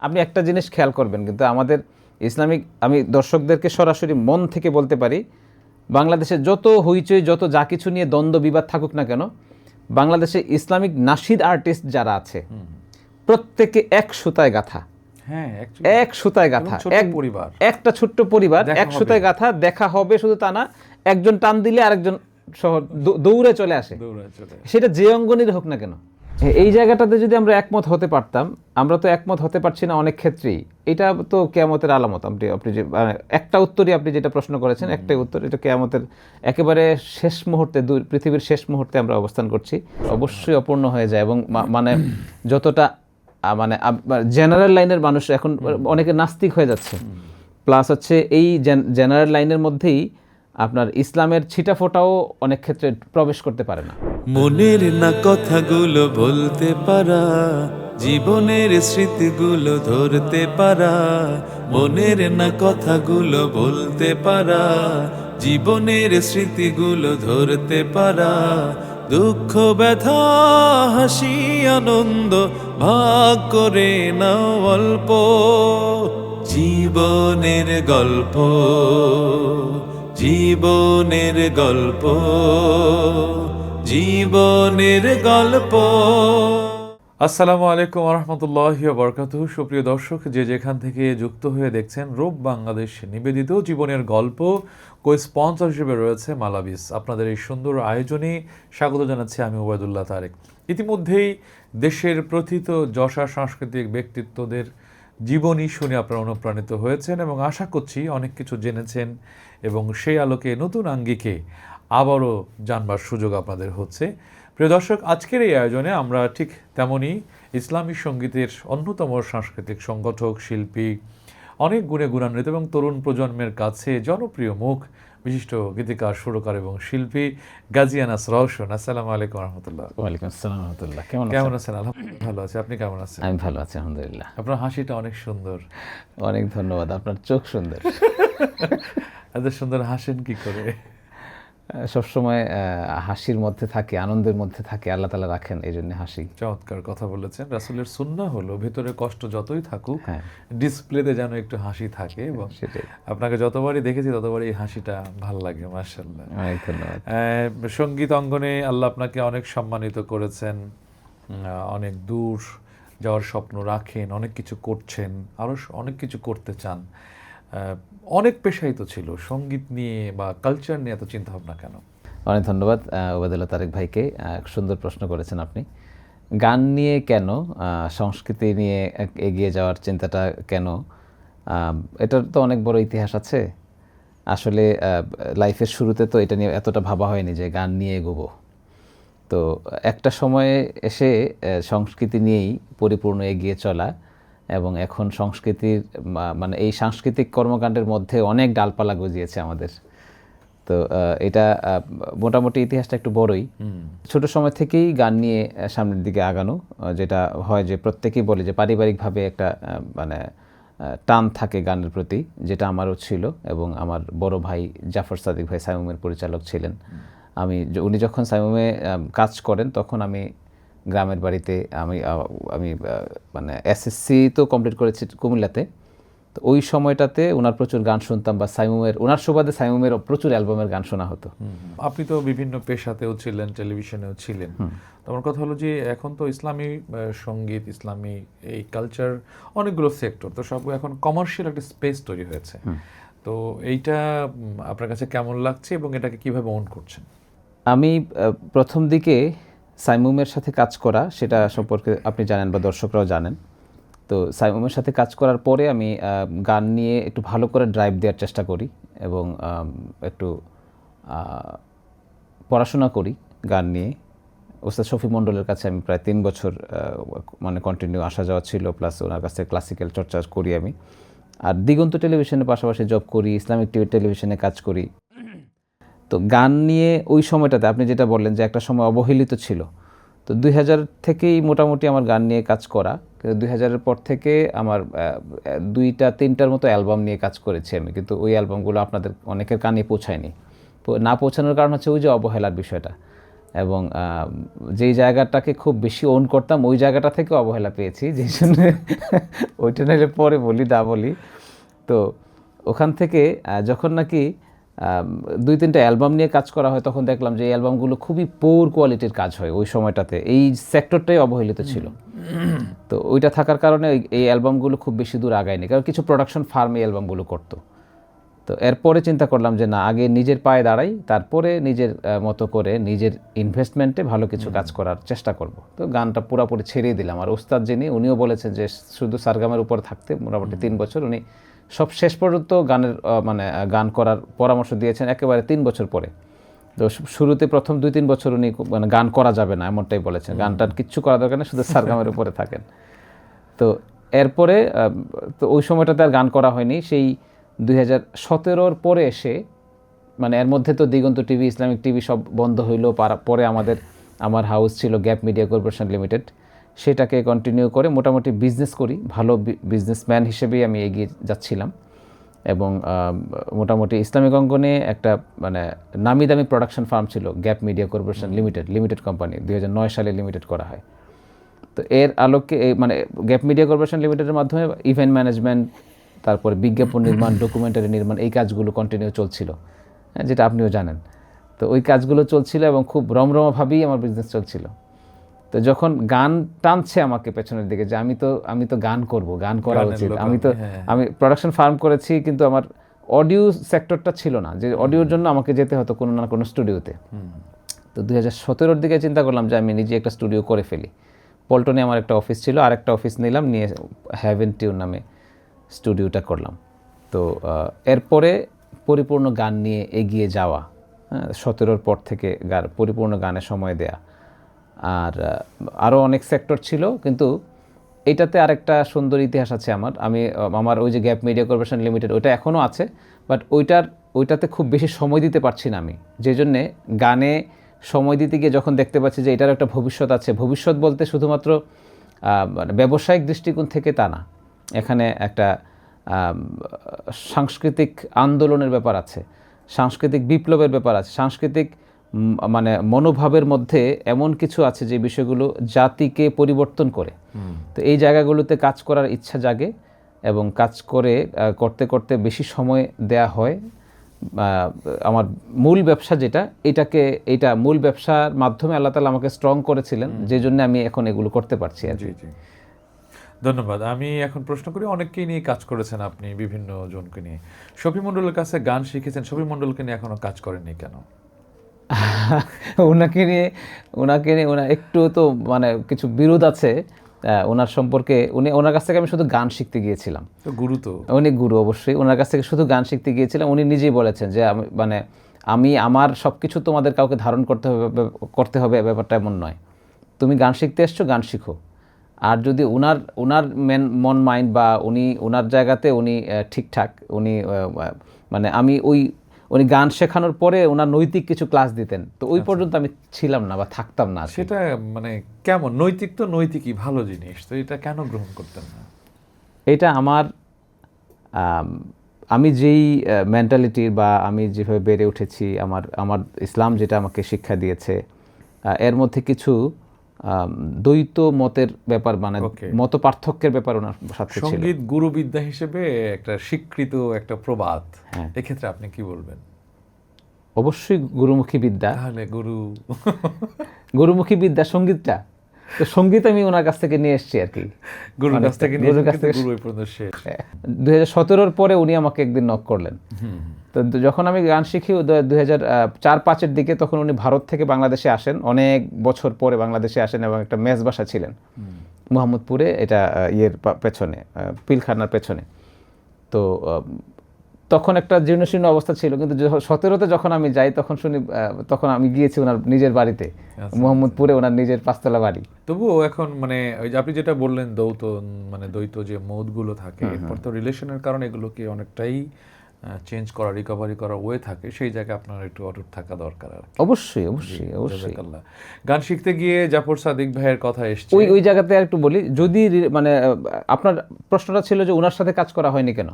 আপনি একটা জিনিস খেয়াল করবেন, কিন্তু আমাদের ইসলামিক, আমি দর্শকদেরকে সরাসরি মন থেকে বলতে পারি, বাংলাদেশে যত হইচই, যত যা কিছু নিয়ে দ্বন্দ্ব বিবাদ থাকুক না কেন, বাংলাদেশে ইসলামিক নাশিদ আর্টিস্ট যারা আছে প্রত্যেকে এক সুতায় গাঁথা, এক সুতায় গাঁথা, একটা ছোট্ট পরিবার, এক সুতায় গাঁথা, দেখা হবে শুধু তা না, একজন টান দিলে আরেকজন দৌড়ে চলে আসে, সেটা যে অঙ্গনের হোক না কেন। এই জায়গাটাতে যদি আমরা একমত হতে পারতাম, আমরা তো একমত হতে পারছি না অনেক ক্ষেত্রেই, এটা তো কিয়ামতের আলামত। আপনি যে একটা উত্তরই, আপনি যেটা প্রশ্ন করেছেন একটাই উত্তর, এটা কিয়ামতের একেবারে শেষ মুহূর্তে, পৃথিবীর শেষ মুহূর্তে আমরা অবস্থান করছি, অবশ্যই অপূর্ণ হয়ে যায়। এবং মানে যতটা মানে জেনারেল লাইনের মানুষ এখন অনেকে নাস্তিক হয়ে যাচ্ছে, প্লাস হচ্ছে এই জেনারেল লাইনের মধ্যেই আপনার ইসলামের ছিটাফোঁটাও অনেক ক্ষেত্রে প্রবেশ করতে পারে না। মনের না কথাগুলো বলতে পারা, জীবনের স্মৃতিগুলো ধরতে পারা, মনের না কথাগুলো বলতে পারা, জীবনের স্মৃতিগুলো ধরতে পারা, দুঃখ ব্যথা হাসি আনন্দ ভাগ করে নাও অল্প, জীবনের গল্প, জীবনের গল্প, জীবনের গল্প। আসসালামু আলাইকুম ওয়া রাহমাতুল্লাহি ওয়া বারাকাতুহু। সুপ্রিয় দর্শক, যে যেখান থেকে যুক্ত হয়ে দেখছেন, রূপ বাংলাদেশ নিবেদিত জীবনের গল্প, স্পন্সর হিসেবে রয়েছে মালাবিস। আপনাদের এই সুন্দর আয়োজনে স্বাগত জানাচ্ছি আমি ওবায়দুল্লাহ তারেক। ইতিমধ্যেই দেশের প্রথিত যশা সাংস্কৃতিক ব্যক্তিত্বদের জীবনী শুনে আপনারা অনুপ্রাণিত হয়েছেন এবং আশা করছি অনেক কিছু জেনেছেন এবং সেই আলোকে নতুন আঙ্গিকে আবারও জানবার সুযোগ আপনাদের হচ্ছে। প্রিয় দর্শক, আজকের এই আয়োজনে আমরা ঠিক তেমনই ইসলামী সঙ্গীতের অন্যতম সাংস্কৃতিক সংগঠক, শিল্পী, অনেক গুণে গুণান্বিত এবং তরুণ প্রজন্মের কাছে জনপ্রিয় মুখ, বিশিষ্ট গীতিকার, সুরকার এবং শিল্পী গাজী আনাস রওশন। আসসালামু আলাইকুম রহমতুল্লাহ। ওয়ালাইকুম আসসালাম রহমতুল্লাহ। কেমন আছেন? আলহামদুলিল্লাহ ভালো আছি। আপনি কেমন আছেন? আমি ভালো আছি আলহামদুলিল্লাহ। আপনার হাসিটা অনেক সুন্দর। অনেক ধন্যবাদ। আপনার চোখ সুন্দর। এত সুন্দর হাসেন কি করে? সবসময় হাসির মধ্যে থাকে, আনন্দের মধ্যে থাকে, আল্লাহ তাআলা রাখেন, এই জন্য হাসি। চমৎকার কথা বলেছেন। রাসূলের সুন্নাহ হলো ভেতরে কষ্ট যতই থাকুক, ডিসপ্লেতে যেন একটু হাসি থাকে। এবং আপনাকে যতবারই দেখেছি ততবারই এই হাসিটা ভাল লাগে। মাশাআল্লাহ, অনেক ধন্যবাদ। সঙ্গীত অঙ্গনে আল্লাহ আপনাকে অনেক সম্মানিত করেছেন, অনেক দূর যাওয়ার স্বপ্ন রাখেন, অনেক কিছু করছেন, আরও অনেক কিছু করতে চান। অনেক পেশাই তো ছিল, সঙ্গীত নিয়ে বা কালচার নিয়ে এত চিন্তা ভাবনা কেন? অনেক ধন্যবাদ ওবায়দুল্লাহ তারেক ভাইকে, সুন্দর প্রশ্ন করেছেন আপনি। গান নিয়ে কেন, সংস্কৃতি নিয়ে এগিয়ে যাওয়ার চিন্তাটা কেন, এটার তো অনেক বড় ইতিহাস আছে। আসলে লাইফের শুরুতে তো এটা নিয়ে এতটা ভাবা হয়নি যে গান নিয়ে এগোবো। তো একটা সময়ে এসে সংস্কৃতি নিয়েই পরিপূর্ণ এগিয়ে চলা, এবং এখন সংস্কৃতির মানে এই সাংস্কৃতিক কর্মকাণ্ডের মধ্যে অনেক ডালপালা গজিয়েছে আমাদের। তো এটা মোটামুটি ইতিহাসটা একটু বড়ই। ছোট সময় থেকেই গান নিয়ে সামনের দিকে আগানো, যেটা হয় যে প্রত্যেকেই বলে যে পারিবারিকভাবে একটা মানে টান থাকে গানের প্রতি, যেটা আমারও ছিল। এবং আমার বড় ভাই জাফর সাদিক ভাই সাইমুমের পরিচালক ছিলেন। উনি যখন সাইমুমে কাজ করেন তখন আমি গ্রামের বাড়িতে, আমি মানে এসএসসি তো কমপ্লিট করেছি কুমিল্লাতে। তো ওই সময়টাতে ওনার প্রচুর গান শুনতাম, বা ওনার সুবাদে সাইমুমের প্রচুর অ্যালবামের গান শোনা হতো। আপনি তো বিভিন্ন পেশাতেও ছিলেন, টেলিভিশনেও ছিলেন। আমার কথা হলো যে এখন তো ইসলামী সঙ্গীত, ইসলামী এই কালচার অনেকগুলো সেক্টর, তো সব এখন কমার্শিয়াল একটা স্পেস তৈরি হয়েছে। তো এইটা আপনার কাছে কেমন লাগছে এবং এটাকে কিভাবে ওন করছেন? আমি প্রথম দিকে সাইমুমের সাথে কাজ করা, সেটা সম্পর্কে আপনি জানেন বা দর্শকরাও জানেন। তো সাইমুমের সাথে কাজ করার পরে আমি গান নিয়ে একটু ভালো করে ড্রাইভ দেওয়ার চেষ্টা করি এবং একটু পড়াশোনা করি গান নিয়ে। ওস্তাদ শফি মণ্ডলের কাছে আমি প্রায় 3 বছর মানে কন্টিনিউ আসা যাওয়া ছিল, প্লাস ওনার কাছে ক্লাসিক্যাল চর্চা করি আমি। আর দিগন্ত টেলিভিশনের পাশাপাশি জব করি, ইসলামিক টেলিভিশনে কাজ করি। তো গান নিয়ে ওই সময়টাতে আপনি যেটা বললেন যে একটা সময় অবহেলিত ছিল, তো 2000 থেকেই মোটামুটি আমার গান নিয়ে কাজ করা। কিন্তু 2000-এর পর থেকে আমার 2-3টার মতো অ্যালবাম নিয়ে কাজ করেছি আমি, কিন্তু ওই অ্যালবামগুলো আপনাদের অনেকের কানে পৌঁছায়নি। না পৌঁছানোর কারণ হচ্ছে ওই যে অবহেলার বিষয়টা। এবং যেই জায়গাটাকে খুব বেশি ওন করতাম ওই জায়গাটা থেকে অবহেলা পেয়েছি, যেই জন্য ওইটা নাহলে পরে বলি বলি। তো ওখান থেকে যখন নাকি 2-3টা অ্যালবাম নিয়ে কাজ করা হয়, তখন দেখলাম যে এই অ্যালবামগুলো খুবই পোর কোয়ালিটির কাজ হয় ওই সময়টাতে, এই সেক্টরটাই অবহেলিত ছিল। তো ওইটা থাকার কারণে এই অ্যালবামগুলো খুব বেশি দূর আগায়নি, কারণ কিছু প্রোডাকশন ফার্ম এই অ্যালবামগুলো করতো। তো এরপরে চিন্তা করলাম যে না, আগে নিজের পায়ে দাঁড়াই, তারপরে নিজের মতো করে নিজের ইনভেস্টমেন্টে ভালো কিছু কাজ করার চেষ্টা করব। তো গানটা পুরোপুরি ছেড়েই দিলাম। আর ওস্তাদ যিনি, উনিও বলেছেন যে শুধু সারগামের উপর থাকতে মোটামুটি 3 বছর, উনি সব শেষ পর্যন্ত গানের গান করার পরামর্শ দিয়েছেন একেবারে 3 বছর পরে। তো শুরুতে প্রথম 2-3 বছর উনি গান করা যাবে না এমনটাই বলেছেন, গানটার কিচ্ছু করা দরকার নেই, শুধু সারগামের উপরে থাকেন। তো এরপরে তো ওই সময়টাতে আর গান করা হয়নি। সেই 2017-র পরে এসে, এর মধ্যে তো দিগন্ত টিভি, ইসলামিক টিভি সব বন্ধ হইলো। পরে আমার হাউস ছিল গ্যাপ মিডিয়া কর্পোরেশন লিমিটেড, সেটাকে কন্টিনিউ করে মোটামুটি বিজনেস করি, ভালো বিজনেসম্যান হিসেবেই আমি এগিয়ে যাচ্ছিলাম। এবং মোটামুটি ইসলামিক অঙ্গনে একটা নামি দামি প্রোডাকশন ফার্ম ছিল gap media corporation limited company, 2009 সালে লিমিটেড করা হয়। তো এর আলোকে গ্যাপ মিডিয়া কর্পোরেশন লিমিটেডের মাধ্যমে ইভেন্ট ম্যানেজমেন্ট, তারপরে বিজ্ঞাপন নির্মাণ, ডকুমেন্টারি নির্মাণ, এই কাজগুলো কন্টিনিউ চলছিল, যেটা আপনিও জানেন। তো ওই কাজগুলো চলছিল এবং খুব রমরমাভাবেই আমার বিজনেস চলছিল। তো যখন গান টানছে আমাকে পেছনের দিকে, যে আমি তো গান করব, গান করা উচিত, আমি প্রোডাকশন ফার্ম করেছি, কিন্তু আমার অডিও সেক্টরটা ছিল না, যে অডিওর জন্য আমাকে যেতে হতো কোনো না কোনো স্টুডিওতে। তো 2017-র দিকে চিন্তা করলাম যে আমি নিজে একটা স্টুডিও করে ফেলি। পল্টনে আমার একটা অফিস ছিল, আর একটা অফিস নিলাম, নিয়ে হ্যাভেন টিউন নামে স্টুডিওটা করলাম। তো এরপরে পরিপূর্ণ গান নিয়ে এগিয়ে যাওয়া, 17-র পর থেকে পরিপূর্ণ গানে সময় দেয়া। আর আরও অনেক সেক্টর ছিল, কিন্তু এটাতে আরেকটা সুন্দর ইতিহাস আছে আমার ওই যে গ্যাপ মিডিয়া কর্পোরেশন লিমিটেড, ওইটা এখনও আছে, বাট ওইটাতে খুব বেশি সময় দিতে পারছি না আমি, যে জন্যে গানে সময় দিতে গিয়ে যখন দেখতে পাচ্ছি যে এটার একটা ভবিষ্যৎ আছে। ভবিষ্যৎ বলতে শুধুমাত্র ব্যবসায়িক দৃষ্টিকোণ থেকে তা না, এখানে একটা সাংস্কৃতিক আন্দোলনের ব্যাপার আছে, সাংস্কৃতিক বিপ্লবের ব্যাপার আছে, সাংস্কৃতিক মনোভাবের মধ্যে এমন কিছু আছে যে বিষয়গুলো জাতিকে পরিবর্তন করে। তো এই জায়গাগুলোতে কাজ করার ইচ্ছা জাগে, এবং কাজ করতে করতে বেশি সময় দেয়া হয়। আমার মূল ব্যবসা যেটা, এইটা মূল ব্যবসার মাধ্যমে আল্লাহ তাআলা আমাকে স্ট্রং করেছিলেন, যে জন্য আমি এখন এগুলো করতে পারছি। ধন্যবাদ। আমি এখন প্রশ্ন করি, অনেককেই নিয়ে কাজ করেছেন আপনি, বিভিন্ন জনকে নিয়ে। শফি মণ্ডলের কাছে গান শিখেছেন, শফি মণ্ডলকে নিয়ে এখনো কাজ করেননি কেন? ওনাকে নিয়ে একটু তো কিছু বিরোধ আছে ওনার সম্পর্কে। ওনার কাছ থেকে আমি শুধু গান শিখতে গিয়েছিলাম। উনি গুরু অবশ্যই। ওনার কাছ থেকে শুধু গান শিখতে গিয়েছিলাম। উনি নিজেই বলেছেন যে আমি আমার সব কিছু তোমাদের কাউকে ধারণ করতে হবে ব্যাপারটা এমন নয়। তুমি গান শিখতে এসছো, গান শিখো। আর যদি ওনার মন মাইন্ড বা ওনার জায়গাতে উনি ঠিকঠাক, উনি গান শেখানোর পরে ওনার নৈতিক কিছু ক্লাস দিতেন, তো ওই পর্যন্ত আমি ছিলাম না বা থাকতাম না। সেটা কেমন নৈতিক? তো নৈতিকই ভালো জিনিস, তো এটা কেন গ্রহণ করতেন না? এটা আমি যেই মেন্টালিটির বা আমি যেভাবে বেড়ে উঠেছি, আমার ইসলাম যেটা আমাকে শিক্ষা দিয়েছে, এর মধ্যে কিছু দ্বৈত মতের ব্যাপার, মত পার্থক্যের ব্যাপার ওনার সাথে ছিল। সঙ্গীত গুরুবিদ্যা হিসেবে একটা স্বীকৃত একটা প্রবাদ, এক্ষেত্রে আপনি কি বলবেন? অবশ্যই গুরুমুখী বিদ্যা। তাহলে গুরুমুখী বিদ্যা সঙ্গীতটা, তো সঙ্গীত আমি ওনার কাছ থেকে নিয়ে এসেছি আর কি, গুরুর কাছ থেকে। 2017-র পরে উনি আমাকে একদিন নক করলেন। তো যখন আমি গান শিখি 2004-05-এর দিকে, তখন উনি ভারত থেকে বাংলাদেশে আসেন, অনেক বছর পরে বাংলাদেশে আসেন, এবং একটা মেস বাসা ছিলেন মোহাম্মদপুরে, এটা পেছনে, পিলখানার পেছনে। তো তখন একটা জীর্ণশীর্ণ অবস্থা ছিল, কিন্তু 17-তে যখন আমি যাই, তখন আমি গিয়েছি ওনার নিজের বাড়িতে, মোহাম্মদপুরে ওনার নিজের 5তলা বাড়ি। তবুও এখন ওই যে আপনি যেটা বললেন, দ্বৈত যে মোডগুলো থাকে, এরপর তো রিলেশনের কারণে এগুলোকে অনেকটাই চেঞ্জ করা, রিকভারি করা ওয়ে থাকে, সেই জায়গায় আপনার একটু অটুট থাকা দরকার। অবশ্যই। গান শিখতে গিয়ে জাফর সাদিক ভাইয়ের কথা এসছে, ওই জায়গাতে একটু বলি, যদি আপনার প্রশ্নটা ছিল যে ওনার সাথে কাজ করা হয়নি কেন।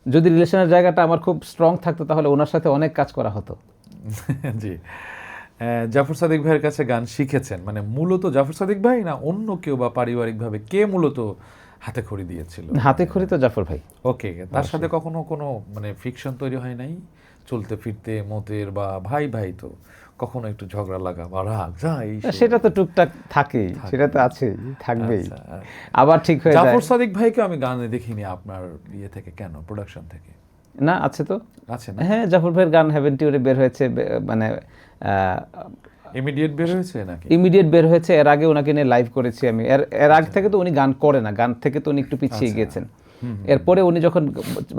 যদি রিলেশনের জায়গাটা আমার খুব স্ট্রং থাকতো, তাহলে ওনার সাথে অনেক কাজ করা হতো। জি, জাফর সাদিক ভাইয়ের কাছে গান শিখেছেন, মানে মূলত জাফর সাদিক ভাই না অন্য কেউ বা পারিবারিকভাবে কে মূলত হাতে খড়ি দিয়েছিল? হাতে খড়ি তো জাফর ভাই। ওকে, তার সাথে কখনো কোনো মানে ফ্রিকশন তৈরি হয় নাই চলতে ফিরতে মতের, বা ভাই ভাই তো কখনো একটু ঝগড়া লাগা বা রাগ যাই? সেটা তো টুকটাক থাকেই, সেটা তো আছেই, থাকবেই, আচ্ছা, আবার ঠিক হয়ে যায়। জাফর সাদিক ভাইকে আমি গানে দেখিনি আপনার ইয়ে থেকে, কেন প্রোডাকশন থেকে? না, আছে তো। আছে না? হ্যাঁ, জাফর ভাইয়ের গান হেভেন টিউরে বের হয়েছে, মানে ইমিডিয়েট বের হয়েছে নাকি? ইমিডিয়েট বের হয়েছে। এর আগে ওনাকে নিয়ে লাইভ করেছি আমি। এর আগ থেকে তো উনি গান করে না, গান থেকে তো উনি একটু পিছিয়ে গিয়েছেন। এরপরে উনি যখন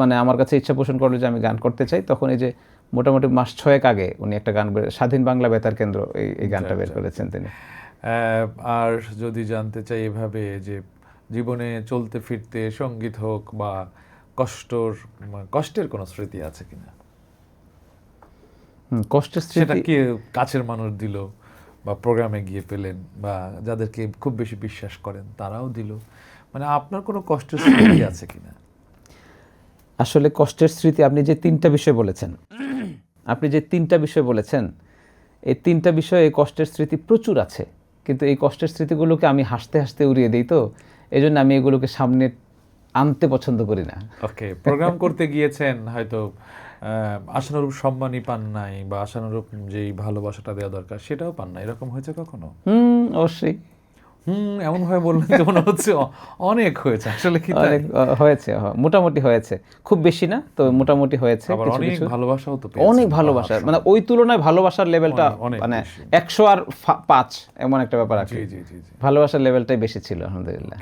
মানে আমার কাছে ইচ্ছা পোষণ করলো যে আমি গান করতে চাই, তখন এই যে মোটামুটি মাস 6 আগে উনি একটা গান স্বাধীন বাংলা বেতার কেন্দ্র এই গানটা বের করেছেন তিনি। আর যদি জানতে চাই এভাবে যে জীবনে চলতে ফিরতে সঙ্গীত হোক বা কষ্টের কোনো স্মৃতি আছে কিনা? কষ্টের সেটা স্মৃতি কি কাছের মানুষ দিল, বা প্রোগ্রামে গিয়ে পেলেন, বা যাদেরকে খুব বেশি বিশ্বাস করেন তারাও দিল, মানে আপনার কোনো কষ্টের স্মৃতি আছে কিনা? আসলে কষ্টের স্মৃতি আপনি যে 3টা বিষয় বলেছেন, এই 3টা বিষয়ে কষ্টের স্মৃতি প্রচুর আছে, কিন্তু এই কষ্টের স্মৃতিগুলোকে আমি হাসতে হাসতে উড়িয়ে দিই, তো এই জন্য আমি এগুলোকে সামনে আনতে পছন্দ করি না। ওকে, প্রোগ্রাম করতে গিয়েছেন, হয়তো আশানুরূপ সম্মানই পান নাই, বা আশানুরূপ যেই ভালোবাসাটা দেওয়া দরকার সেটাও পান না, এরকম হয়েছে কখনো? অবশ্যই। এমন ভাবে বললেন যে মনে হচ্ছে অনেক হয়েছে, আসলে কি তাই? অনেক হয়েছে, মোটামুটি হয়েছে, খুব বেশি না তো, মোটামুটি হয়েছে। আবার কিছু অনেক কিছু ভালোবাসাও তো অনেক পেয়েছেন, ভালোবাসা, বাহ, মানে ওই তুলনায় ভালোবাসার লেভেলটা অনেক মানে বেশি। 100 আর 5 এমন একটা ব্যাপার আছে। জি জি জি জি। ভালোবাসার লেভেলটাই বেশি ছিল আলহামদুলিল্লাহ।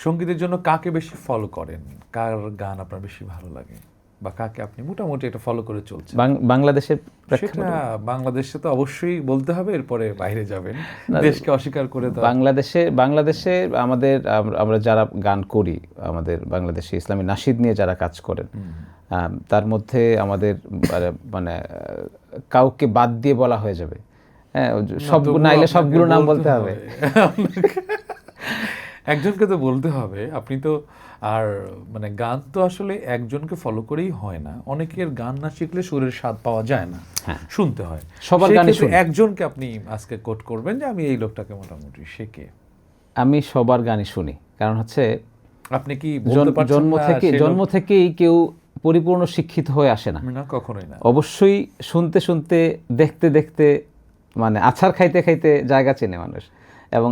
সঙ্গীতের জন্য কাকে বেশি ফলো করেন? কার গান আপনার বেশি ভালো লাগে, বা কাকে আপনি মোটামুটি এটা ফলো করে চলছেন? বাংলাদেশের সেটা প্রেক্ষাপটে বাংলাদেশে তো অবশ্যই বলতে হবে, এরপরে বাইরে যাবেন, দেশকে অস্বীকার করে তো। বাংলাদেশে আমাদের আমরা যারা গান করি, আমাদের বাংলাদেশে ইসলামী নাশিদ নিয়ে যারা কাজ করেন, তার মধ্যে আমাদের মানে কাউকে বাদ দিয়ে বলা হয়ে যাবে, হ্যাঁ, সবগুলো নাম বলতে হবে। একজনকে তো বলতে হবে, আপনি তো আর মানে গান তো আসলে একজনকে ফলো করেই হয় না, অনেকের গান না শিখলে সুরের স্বাদ পাওয়া যায় না, শুনতে হয় সবার গানই শুনি। একজনকে আপনি আজকে কোট করবেন যে আমি এই লোকটাকে মোটামুটি শেখে? আমি সবার গানই শুনি, কারণ হচ্ছে আপনি কি বলতে পারছেন জন্ম থেকেই কেউ পরিপূর্ণ শিক্ষিত হয়ে আসে না, না, কখনোই না। অবশ্যই শুনতে শুনতে দেখতে দেখতে মানে আছাড় খাইতে খাইতে জায়গা চেনে মানুষ, এবং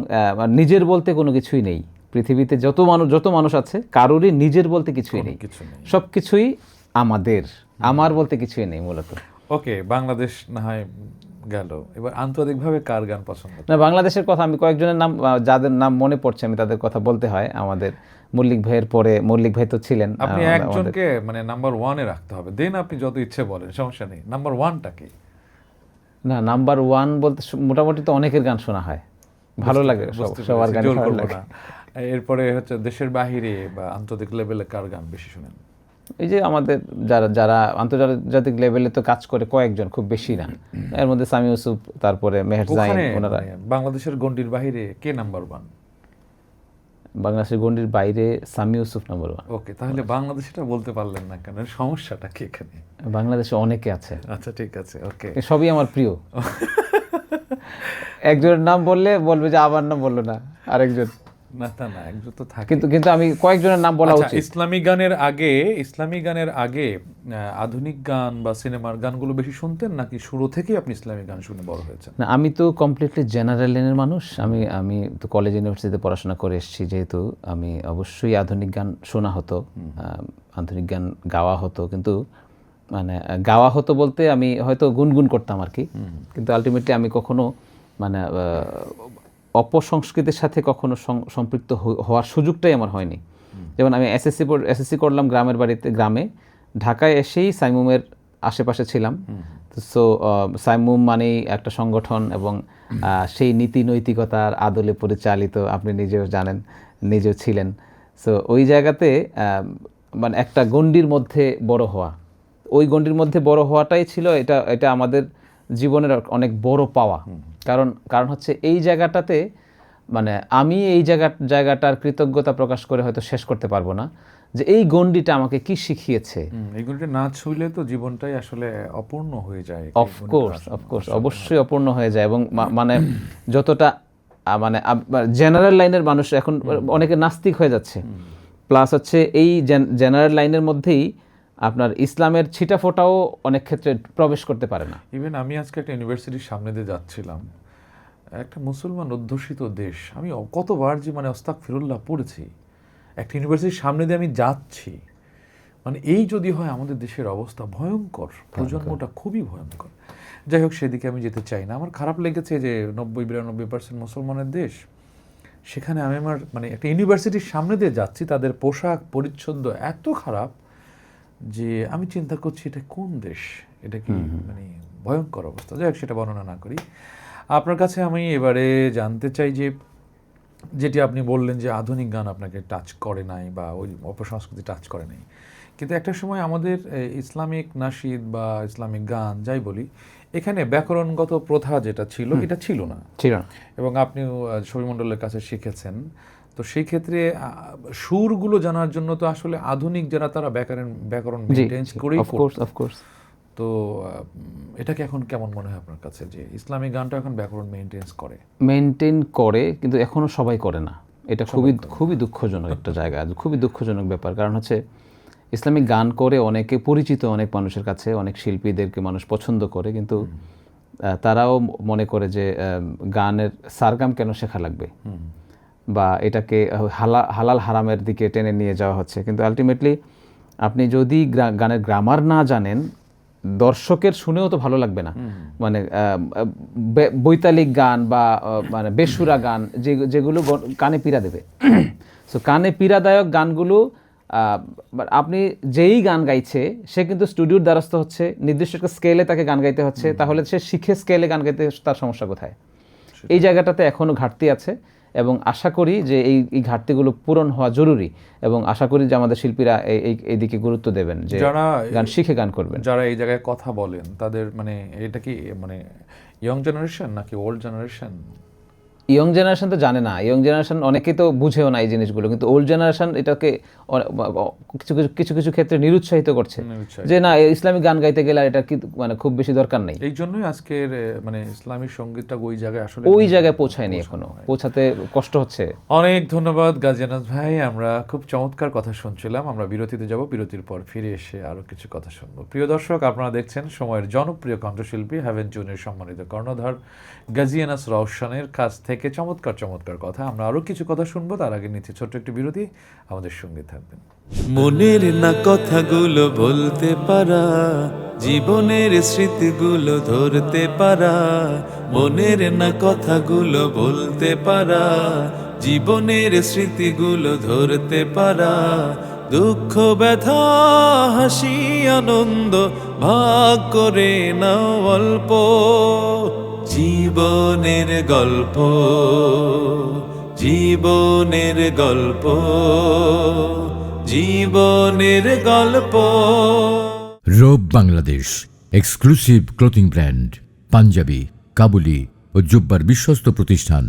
নিজের বলতে কোনো কিছুই নেই পৃথিবীতে। যত মানুষ আছে কারোরই নিজের বলতে কিছুই নেই, সব কিছুই আমার বলতে কিছুই নেই মূলত। ওকে, বাংলাদেশ না হয় গেল, এবার আন্তর্জাতিকভাবে কার গান পছন্দ? না, বাংলাদেশের কথা আমি কয়েকজনের নাম, যাদের নাম মনে পড়ছে আমি তাদের কথা বলতে হয়। আমাদের মল্লিক ভাইয়ের পরে, মল্লিক ভাই তো ছিলেন, আপনি একজনকে মানে নাম্বার 1-এ রাখতে হবে, দেন আপনি যত ইচ্ছে বলেন, সমস্যা নেই। নাম্বার 1টা কি? না, নাম্বার 1 বলতে মোটামুটি তো অনেকের গান শোনা হয়, ভালো লাগে, সবার গান ভালো লাগে। এরপরে হচ্ছে দেশের বাহিরে বা আন্তর্জাতিক লেভেলে কার গান বেশি শুনেন? এই যে আমাদের যারা আন্তর্জাতিক লেভেলে তো কাজ করে কয়েকজন, খুব বেশি না, এর মধ্যে সামি ইউসুফ, তারপরে মেহের জাইন, ওনারা। বাংলাদেশের গণ্ডির বাইরে কে নাম্বার 1? বাংলাদেশের গণ্ডির বাইরে সামি ইউসুফ নাম্বার 1। ওকে, তাহলে বাংলাদেশটা বলতে পারলেন না কেন? সমস্যাটা কি এখানে? বাংলাদেশে অনেকে আছে। আচ্ছা, ঠিক আছে, ওকে, সবই আমার প্রিয়। একজনের নাম বললে বলবে যে আমার নাম বললো না, আরেকজন। না, তা না, একজন তো থাকে। কিন্তু আমি কয়েকজনের নাম বলা উচিত। ইসলামী গানের আগে আধুনিক গান বা সিনেমার গানগুলো বেশি শুনতেন, নাকি শুরু থেকেই আপনি ইসলামী গান শুনে বড় হয়েছেন? না, আমি তো কমপ্লিটলি জেনারেল লাইনের মানুষ। আমি তো কলেজ ইউনিভার্সিটিতে পড়াশোনা করে এসেছি, যেহেতু আমি অবশ্যই আধুনিক গান শোনা হতো, আধুনিক গান গাওয়া হতো, কিন্তু মানে গাওয়া হতো বলতে আমি হয়তো গুনগুন করতাম আর কি, কিন্তু আলটিমেটলি আমি কখনো মানে অপসংস্কৃতির সাথে কখনো সম্পৃক্ত হওয়ার সুযোগটাই আমার হয়নি। যেমন আমি এসএসসি করলাম গ্রামে, ঢাকায় এসেই সাইমুমের আশেপাশে ছিলাম। সো সাইমুম মানেই একটা সংগঠন, এবং সেই নীতি নৈতিকতার আদলে পরিচালিত, আপনি নিজেও জানেন, নিজেও ছিলেন। সো ওই জায়গাতে মানে একটা গণ্ডির মধ্যে বড় হওয়া, ওই গণ্ডির মধ্যে বড় হওয়াটাই ছিল এটা আমাদের জীবনের অনেক বড় পাওয়া। কারণ হচ্ছে এই জায়গাটাতে মানে আমি এই জায়গাটার কৃতজ্ঞতা প্রকাশ করে হয়তো শেষ করতে পারবো না, যে এই গণ্ডিটা আমাকে কি শিখিয়েছে। এগুলোটা না ছুঁইলে তো জীবনটাই আসলে অপূর্ণ হয়ে যায়। অফকোর্স অবশ্যই অপূর্ণ হয়ে যায়। এবং মানে যতটা মানে জেনারেল লাইনের মানুষ এখন অনেকে নাস্তিক হয়ে যাচ্ছে, প্লাস হচ্ছে এই জেনারেল লাইনের মধ্যেই আপনার ইসলামের ছিটাফোঁটাও অনেক ক্ষেত্রে প্রবেশ করতে পারে না। ইভেন আমি আজকে একটা ইউনিভার্সিটির সামনে দিয়ে যাচ্ছিলাম, একটা মুসলমান অধ্যুষিত দেশ, আমি কতবার যে মানে আস্তাগফিরুল্লাহ পড়েছি, একটা ইউনিভার্সিটির সামনে দিয়ে আমি যাচ্ছি, মানে এই যদি হয় আমাদের দেশের অবস্থা ভয়ঙ্কর, প্রজন্মটা খুবই ভয়ঙ্কর। যাই হোক, সেদিকে আমি যেতে চাই না। আমার খারাপ লেগেছে যে 90-92% মুসলমানের দেশ, সেখানে আমি আমার মানে একটা ইউনিভার্সিটির সামনে দিয়ে যাচ্ছি, তাদের পোশাক পরিচ্ছন্ন এত খারাপ যে আমি চিন্তা করছি এটা কোন দেশ, এটা কি মানে ভয়ঙ্কর অবস্থা। যাই হোক, সেটা বর্ণনা না করি। আপনার কাছে আমি এবারে জানতে চাই যে যেটি আপনি বললেন যে আধুনিক গান আপনাকে টাচ করে নাই বা ওই অপসংস্কৃতি টাচ করে নাই, কিন্তু একটা সময় আমাদের ইসলামিক নাশিদ বা ইসলামিক গান যাই বলি, এখানে ব্যাকরণগত প্রথা যেটা ছিল এটা ছিল না, এবং আপনিও শরীমণ্ডলের কাছে শিখেছেন। তো সেই ক্ষেত্রে সুরগুলো জানার জন্য তো আসলে আধুনিক যারা তারা ব্যাকরণ মেইনটেইন করেই অফকোর্স। তো এটাকে এখন কেমন মনে হয় আপনার কাছে যে ইসলামিক গানটা এখন ব্যাকরণ মেইনটেইন করে, কিন্তু এখনো সবাই করে না। এটা খুবই দুঃখজনক একটা জায়গা, খুবই দুঃখজনক ব্যাপার। কারণ হচ্ছে ইসলামিক গান করে অনেকে পরিচিত, অনেক মানুষের কাছে, অনেক শিল্পীদেরকে মানুষ পছন্দ করে, কিন্তু তারাও মনে করে যে গানের সারগাম কেন শেখা লাগবে, বা এটাকে হালাল হারামের দিকে টেনে নিয়ে যাওয়া হচ্ছে। কিন্তু আলটিমেটলি আপনি যদি গানের গ্রামার না জানেন, দর্শকের শুনেও তো ভালো লাগবে না। মানে বৈতালিক গান বা মানে বেসুরা গান যেগুলো কানে পীড়া দেবে, সো কানে পীড়াদায়ক গানগুলো আপনি যেই গান গাইছে সে কিন্তু স্টুডিওর দ্বারস্থ হচ্ছে, নির্দিষ্ট একটা স্কেলে তাকে গান গাইতে হচ্ছে, তাহলে সে শিখে স্কেলে গান গাইতে তার সমস্যা কোথায়? এই জায়গাটাতে এখনও ঘাটতি আছে, এবং আশা করি যে এই ঘাটতিগুলো পূরণ হওয়া জরুরি, এবং আশা করি যে আমাদের শিল্পীরা এই দিকে গুরুত্ব দেবেন, যে যারা গান শিখে গান করবেন। যারা এই জায়গায় কথা বলেন তাদের মানে এটা কি মানে ইয়ং জেনারেশন নাকি ওল্ড জেনারেশন? ইয়ং জেনারেশন তো জানে না, ইয়ং জেনারেশন অনেকেই তো বুঝেও না এই জিনিসগুলো, কিন্তু ওল্ড জেনারেশন এটাকে কিছু কিছু ক্ষেত্রে নিরুৎসাহিত করছে, যে না ইসলামিক গান গাইতে গেলে এটা কি মানে খুব বেশি দরকার নেই। এই জন্যই আজকের মানে ইসলামিক সঙ্গীতটা ওই জায়গায় পৌঁছায়নি, এখনো পৌঁছাতে কষ্ট হচ্ছে। অনেক ধন্যবাদ গাজী আনাস ভাই, আমরা খুব চমৎকার কথা শুনছিলাম। আমরা বিরতিতে যাব, বিরতির পর ফিরে এসে আরো কিছু কথা শুনবো। প্রিয় দর্শক, আপনারা দেখছেন সময়ের জনপ্রিয় কণ্ঠশিল্পী হেভেন জুনের সম্মানিত কর্ণধার গাজী আনাস রওশনের কাছ থেকে চমৎকার কথা। আমরা আরো কিছু কথা শুনবো, তার আগে নিচ্ছি ছোট্ট একটি বিরতি। আমাদের সঙ্গে থাকবেন। মনের না কথাগুলো বলতে পারা, জীবনের স্মৃতিগুলো ধরতে পারা, মনের না কথাগুলো বলতে পারা, জীবনের স্মৃতিগুলো ধরতে পারা, দুঃখ ব্যথা হাসি আনন্দ ভাগ করে নাও অল্প, জীবনের গল্প, জীবনের গল্প, জীবনের গল্প। রোব Bangladesh exclusive clothing brand, panjabi, কাবুলি ও জুব্বার বিশ্বস্ত প্রতিষ্ঠান।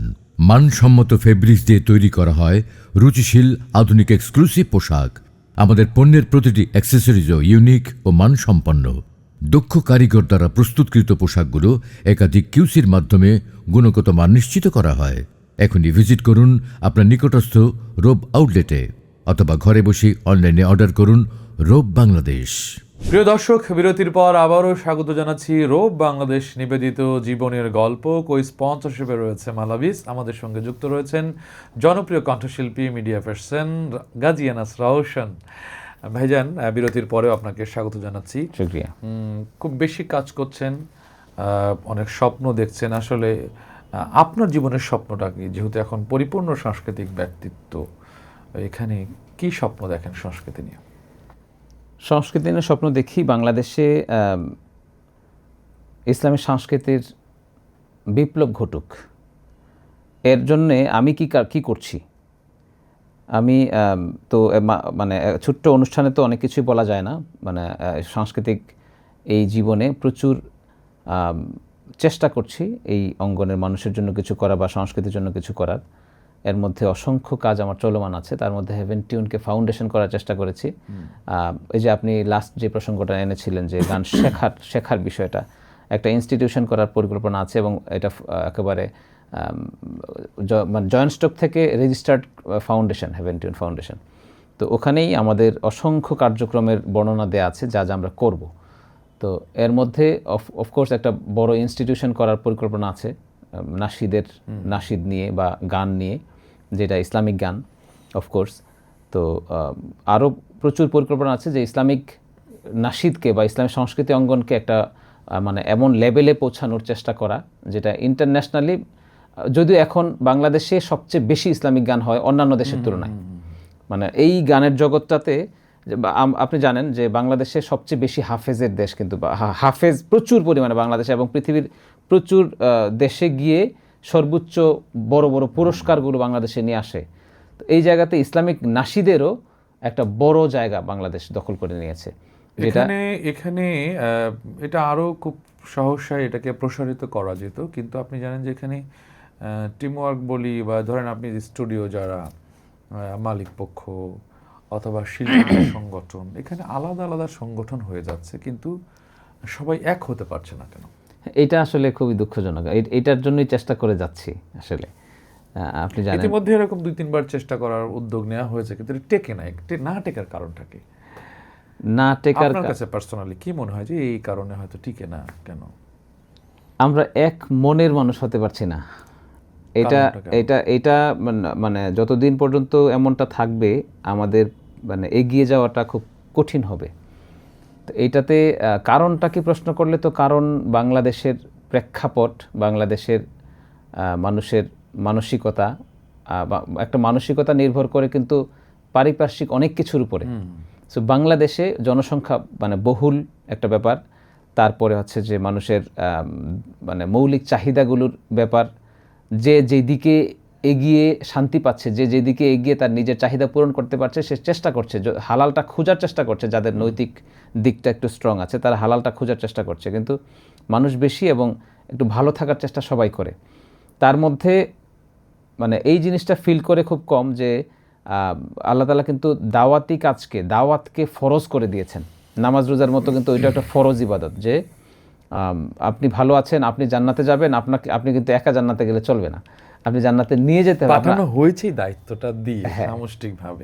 মানসম্মত ফেব্রিক্স দিয়ে তৈরি করা হয় রুচিশীল আধুনিক এক্সক্লুসিভ পোশাক। আমাদের পণ্যের প্রতিটি অ্যাক্সেসরিজও ইউনিক ও মানসম্পন্ন। দক্ষ কারিগর দ্বারা প্রস্তুতকৃত পোশাকগুলো একাধিক কিউসির মাধ্যমে গুণগত মান নিশ্চিত করা হয়। এখনই ভিজিট করুন আপনার নিকটস্থ রোব আউটলেটে, অথবা ঘরে বসে অনলাইনে অর্ডার করুন রোব বাংলাদেশ। প্রিয় দর্শক, বিরতির পর আবারও স্বাগত জানাচ্ছি রোব বাংলাদেশ নিবেদিত জীবনের গল্প। স্পন্সরশিপে রয়েছে মালাবিস। আমাদের সঙ্গে যুক্ত রয়েছেন জনপ্রিয় কণ্ঠশিল্পী, মিডিয়া পার্সন গাজী আনাস রওশন। ভাইজান, বিরতির পরেও আপনাকে স্বাগত জানাচ্ছি। শুকরিয়া। খুব বেশি কাজ করছেন, অনেক স্বপ্ন দেখছেন। আসলে আপনার জীবনের স্বপ্নটা কি? যেহেতু এখন পরিপূর্ণ সাংস্কৃতিক ব্যক্তিত্ব, এখানে কি স্বপ্ন দেখেন সংস্কৃতি নিয়ে? সংস্কৃতি নিয়ে স্বপ্ন দেখি বাংলাদেশে ইসলামী সংস্কৃতির বিপ্লব ঘটুক। এর জন্যে আমি কি করছি? আমি তো মানে ছোট্ট অনুষ্ঠানে তো অনেক কিছুই বলা যায় না। মানে সাংস্কৃতিক এই জীবনে প্রচুর চেষ্টা করছি এই অঙ্গনের মানুষের জন্য কিছু করা বা সংস্কৃতির জন্য কিছু করার। এর মধ্যে অসংখ্য কাজ আমার চলমান আছে। তার মধ্যে হেভেন টিউনকে ফাউন্ডেশন করার চেষ্টা করেছি। এই যে আপনি লাস্ট যে প্রসঙ্গটা এনেছিলেন যে গান শেখার বিষয়টা, একটা ইনস্টিটিউশন করার পরিকল্পনা আছে এবং এটা একেবারে মানে জয়েন্ট স্টক থেকে registered foundation, heaven tune foundation. তো ওখানেই আমাদের অসংখ্য কার্যক্রমের বর্ণনা দেওয়া আছে যা যা আমরা করব। তো এর মধ্যে অফকোর্স একটা বড় ইনস্টিটিউশন করার পরিকল্পনা আছে নাশিদ নিয়ে বা গান নিয়ে, যেটা ইসলামিক গান অফকোর্স। তো আরও প্রচুর পরিকল্পনা আছে যে ইসলামিক নাশিদকে বা ইসলামিক সংস্কৃতি অঙ্গনকে একটা মানে এমন লেভেলে পৌঁছানোর চেষ্টা করা যেটা ইন্টারন্যাশনালি, যদিও এখন বাংলাদেশে সবচেয়ে বেশি ইসলামিক গান হয় অন্যান্য দেশের তুলনায়। মানে এই গানের জগৎটাতে আপনি জানেন যে বাংলাদেশে সবচেয়ে বেশি হাফেজের দেশ, কিন্তু হাফেজ প্রচুর পরিমাণে বাংলাদেশে এবং পৃথিবীর প্রচুর দেশে গিয়ে সর্বোচ্চ বড় বড় পুরস্কারগুলো বাংলাদেশে নিয়ে আসে। তো এই জায়গাতে ইসলামিক নাশিদেরও একটা বড় জায়গা বাংলাদেশ দখল করে নিয়েছে। এখানে এটা আরও খুব সহসায় এটাকে প্রসারিত করা যেত, কিন্তু আপনি জানেন যে এখানে টিমওয়ার্ক বলি বা ধরেন আপনি স্টুডিও যারা মালিক পক্ষ অথবা শিল্পী সংগঠন, এখানে আলাদা আলাদা সংগঠন হয়ে যাচ্ছে, কিন্তু সবাই এক হতে পারছে না কেন? এটা আসলে খুবই দুঃখজনক। এটার জন্যই চেষ্টা করে যাচ্ছি আসলে। আপনি জানেন ইতিমধ্যে এরকম 2-3 বার চেষ্টা করার উদ্যোগ নেওয়া হয়েছে, কিন্তু টেকে না টেকার কারণটা কি? না টেকার আপনার কাছে পার্সোনালি কি মনে হয় যে এই কারণে হয়তো টিকে না কেন? আমরা এক মনের মানুষ হতে পারছি না। এটা মানে যতদিন পর্যন্ত এমনটা থাকবে আমাদের মানে এগিয়ে যাওয়াটা খুব কঠিন হবে। তো এইটাতে কারণটা কি প্রশ্ন করলে, তো কারণ বাংলাদেশের প্রেক্ষাপট, বাংলাদেশের মানুষের মানসিকতা, একটা মানসিকতা নির্ভর করে কিন্তু পারিপার্শ্বিক অনেক কিছুর উপরে। সো বাংলাদেশে জনসংখ্যা মানে বহুল একটা ব্যাপার, তারপরে হচ্ছে যে মানুষের মানে মৌলিক চাহিদাগুলোর ব্যাপার, যে যেদিকে এগিয়ে শান্তি পাচ্ছে, যে যেদিকে এগিয়ে তার নিজের চাহিদা পূরণ করতে পারছে, সে চেষ্টা করছে হালালটা খোঁজার চেষ্টা করছে। যাদের নৈতিক দিকটা একটু স্ট্রং আছে তারা হালালটা খোঁজার চেষ্টা করছে, কিন্তু মানুষ বেশি এবং একটু ভালো থাকার চেষ্টা সবাই করে। তার মধ্যে মানে এই জিনিসটা ফিল করে খুব কম যে আল্লাহ তাআলা কিন্তু দাওয়াতকে ফরজ করে দিয়েছেন। নামাজ রোজার মতো কিন্তু ওইটা একটা ফরজ ইবাদত, যে আপনি ভালো আছেন, আপনি জান্নাতে যাবেন, আপনি কিন্তু একা জান্নাতে গেলে চলবে না, আপনি জান্নাতে নিয়ে যেতে হবে। পাঠানো হয়েছে দায়িত্বটা দিয়ে, সামষ্টিকভাবে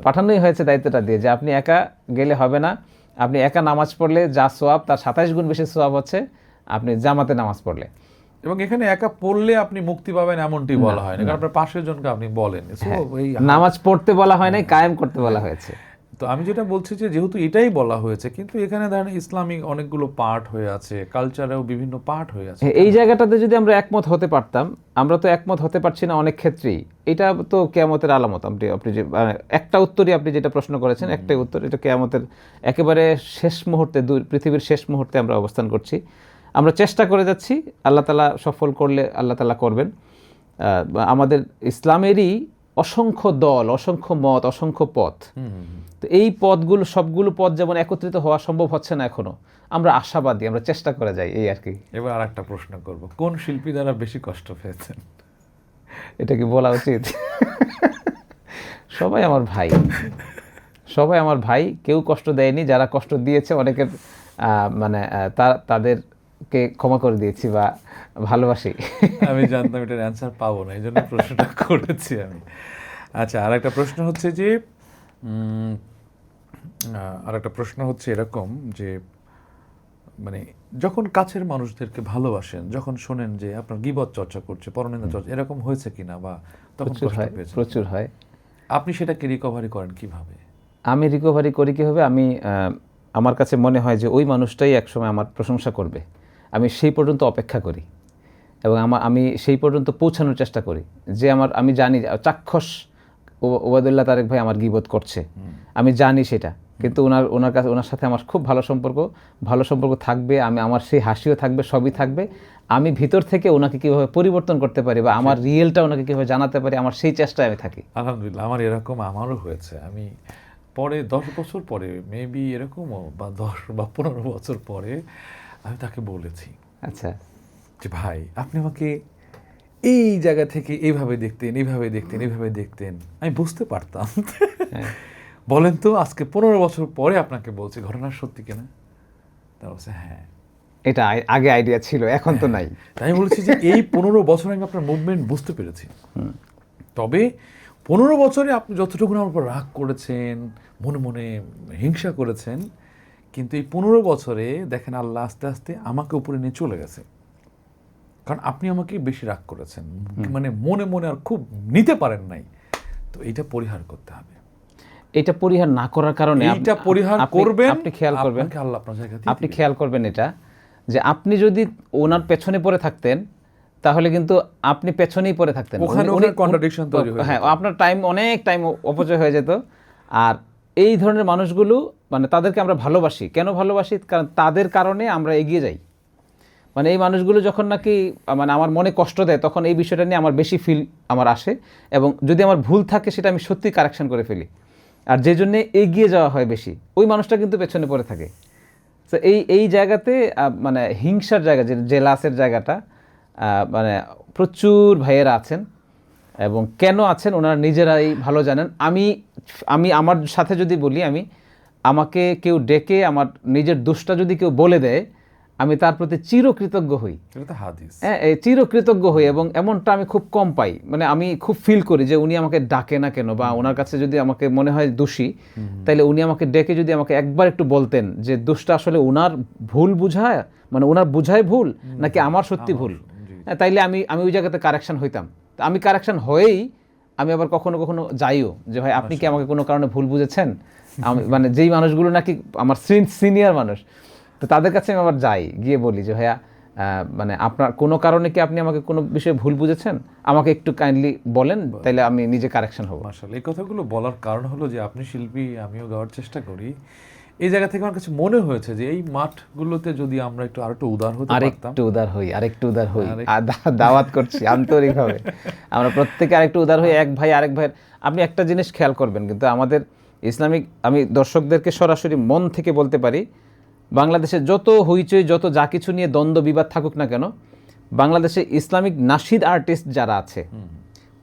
পাঠানোই হয়েছে দায়িত্বটা দিয়ে, যে আপনি একা গেলে হবে না। আপনি একা নামাজ পড়লে যা সওয়াব তার 27 গুণ বেশি সওয়াব হচ্ছে আপনি জামাতে নামাজ পড়লে। এবং এখানে একা পড়লে আপনি মুক্তি পাবেন এমনটি বলা হয় না, কারণ আপনার পাশের জনকে আপনি বলেন। নামাজ পড়তে বলা হয় নাই, কায়েম করতে বলা হয়েছে। তো আমি যেটা বলছি যে যেহেতু এটাই বলা হয়েছে, কিন্তু এখানে ধরেন ইসলামিক অনেকগুলো পার্ট হয়ে আছে, কালচারেও বিভিন্ন পার্ট হয়ে আছে। এই জায়গাটাতে যদি আমরা একমত হতে পারতাম, আমরা তো একমত হতে পারছি না অনেক ক্ষেত্রেই। এটা তো কিয়ামতের আলামত। আপনি যে একটা উত্তরই আপনি যেটা প্রশ্ন করেছেন, একটাই উত্তর, এটা কিয়ামতের একেবারে শেষ মুহূর্তে, পৃথিবীর শেষ মুহূর্তে আমরা অবস্থান করছি। আমরা চেষ্টা করে যাচ্ছি, আল্লাহ তাআলা সফল করলে আল্লাহ তাআলা করবেন। আমাদের ইসলামেরই অসংখ্য দল, অসংখ্য মত, অসংখ্য পথ। তো এই পথগুলো, সবগুলো পথ যেমন একত্রিত হওয়া সম্ভব হচ্ছে না এখনো, আমরা আশাবাদী, আমরা চেষ্টা করে যাই, এই আর কি। এবার আর একটা প্রশ্ন করব, কোন শিল্পী দ্বারা বেশি কষ্ট পেয়েছেন? এটা কি বলা উচিত? সবাই আমার ভাই, কেউ কষ্ট দেয়নি। যারা কষ্ট দিয়েছে অনেকের মানে তাদেরকে ক্ষমা করে দিয়েছি বা ভালোবাসি। আমি জানতাম এটার অ্যান্সার পাবো না, এই জন্য প্রশ্নটা করেছি আমি। আচ্ছা, আর একটা প্রশ্ন হচ্ছে এরকম যে মানে যখন কাছের মানুষদেরকে ভালোবাসেন, যখন শোনেন যে আপনার গীবত চর্চা করছে, পরনিন্দা চর্চা, এরকম হয়েছে কিনা, বা তখন প্রচুর হয়। আপনি সেটাকে রিকভারি করেন কিভাবে? আমি রিকভারি করি কীভাবে, আমার কাছে মনে হয় যে ওই মানুষটাই একসময় আমার প্রশংসা করবে। আমি সেই পর্যন্ত অপেক্ষা করি এবং আমি সেই পর্যন্ত পৌঁছানোর চেষ্টা করি, যে আমি জানি চাক্ষুষ ওবায়দুল্লাহ তারেক ভাই আমার গীবত করছে, আমি জানি সেটা, কিন্তু ওনার সাথে আমার খুব ভালো সম্পর্ক থাকবে। আমার সেই হাসিও থাকবে, সবই থাকবে। আমি ভিতর থেকে ওনাকে কীভাবে পরিবর্তন করতে পারি বা আমার রিয়েলটা ওনাকে কীভাবে জানাতে পারি, আমার সেই চেষ্টায় আমি থাকি। আলহামদুলিল্লাহ, আমারও হয়েছে। আমি পরে 10 বছর পরে, মেবি এরকমও, বা 10 বা 15 বছর পরে আমি তাকে বলেছি, আচ্ছা, যে ভাই আপনি আমাকে এই জায়গা থেকে এইভাবে দেখতেন, এইভাবে দেখতেন, এইভাবে দেখতেন, আমি বুঝতে পারতাম। বলেন তো আজকে 15 বছর পরে আপনাকে বলছি, ঘটনা সত্যি কিনা? তা বলছে হ্যাঁ। এটা আগে আইডিয়া ছিল, এখন তো নাই। তাই আমি বলছি যে এই 15 বছর আমি আপনার মুভমেন্ট বুঝতে পেরেছি। তবে 15 বছরে আপনি যতটুকু আমার উপর রাগ করেছেন, মনে মনে হিংসা করেছেন, কিন্তু এই 15 বছরে দেখেন আল্লাহ আস্তে আস্তে আমাকে উপরে নিয়ে চলে গেছে। কারণ আপনি আমাকে বেশি রাগ করেছেন, মানে মনে মনে আর খুব নিতে পারেন নাই। তো এইটা পরিহার করতে হবে। এটা পরিহার না করার কারণে এইটা পরিহার করবেন, আপনি খেয়াল করবেন, আপনাকে আল্লাহ আপনার জায়গা আপনি খেয়াল করবেন এটা, যে আপনি যদি ওনার পেছনে পড়ে থাকতেন তাহলে কিন্তু আপনি পেছনেই পড়ে থাকতেন, ওখানে কন্ট্রাডিকশন তৈরি হয়ে হ্যাঁ, আপনার অনেক টাইম অপচয় হয়ে যেত। আর এই ধরনের মানুষগুলো, মানে তাদেরকে আমরা ভালোবাসি। কেন ভালোবাসি? কারণ তাদের কারণে আমরা এগিয়ে যাই। মানে এই মানুষগুলো যখন নাকি মানে আমার মনে কষ্ট দেয়, তখন এই বিষয়টা নিয়ে আমার বেশি ফিল আমার আসে, এবং যদি আমার ভুল থাকে সেটা আমি সত্যি কারেকশন করে ফেলি। আর যে জন্যে এগিয়ে যাওয়া হয় বেশি, ওই মানুষটা কিন্তু পেছনে পড়ে থাকে। তো এই জায়গাতে মানে হিংসার জায়গা, যে জেলাসের জায়গাটা, মানে প্রচুর ভাইয়েরা আছেন, এবং কেন আছেন ওনারা নিজেরাই ভালো জানেন। আমি আমার সাথে যদি বলি, আমাকে কেউ ডেকে আমার নিজের দোষটা যদি কেউ বলে দেয়, আমি তার প্রতি চিরকৃতজ্ঞ হই। এটা তো হাদিস। হ্যাঁ, চিরকৃতজ্ঞ হই, এবং এমনটা আমি খুব কম পাই। মানে আমি খুব ফিল করি যে উনি আমাকে ডাকে না কেন, বা ওনার কাছে যদি আমাকে মনে হয় দোষী, তাহলে উনি আমাকে ডেকে যদি আমাকে একবার একটু বলতেন যে দোষটা আসলে ওনার ভুল বুঝায়, মানে ওনার বুঝায় ভুল নাকি আমার সত্যি ভুল, হ্যাঁ, তাইলে আমি ওই জায়গাতে কারেকশন হইতাম। তো আমি কারেকশন হয়েই আমি আবার কখনো কখনো যাইও যে ভাই আপনি কি আমাকে কোনো কারণে ভুল বুঝেছেন। মানে যেই মানুষগুলো নাকি আমার সিনিয়র মানুষ, তো তাদের কাছে আমি আবার যাই, গিয়ে বলি যে ভাইয়া মানে আপনার কোনো কারণে কি আপনি আমাকে কোনো বিষয়ে ভুল বুঝেছেন, আমাকে একটু কাইন্ডলি বলেন, তাইলে আমি নিজে কারেকশন হব। মাশাআল্লাহ, এই কথাগুলো বলার কারণ হলো যে আপনি শিল্পী, আমিও গাওয়ার চেষ্টা করি। এই জায়গা থেকে আমার কাছে মনে হয়েছে যে এই মাঠগুলোতে যদি আমরা আরেকটু উদার হতে পারতাম, আরেকটু উদার হই, দাওয়াত করছি আন্তরিকভাবে, আমরা প্রত্যেকে আরেকটু উদার হই, এক ভাই আরেক ভাইয়ের। আপনি একটা জিনিস খেয়াল করবেন, কিন্তু আমাদের ইসলামিক, আমি দর্শকদেরকে সরাসরি মন থেকে বলতে পারি, বাংলাদেশে যত হইচই, যত যা কিছু নিয়ে দ্বন্দ্ব বিবাদ থাকুক না কেন, বাংলাদেশে ইসলামিক নাশিদ আর্টিস্ট যারা আছে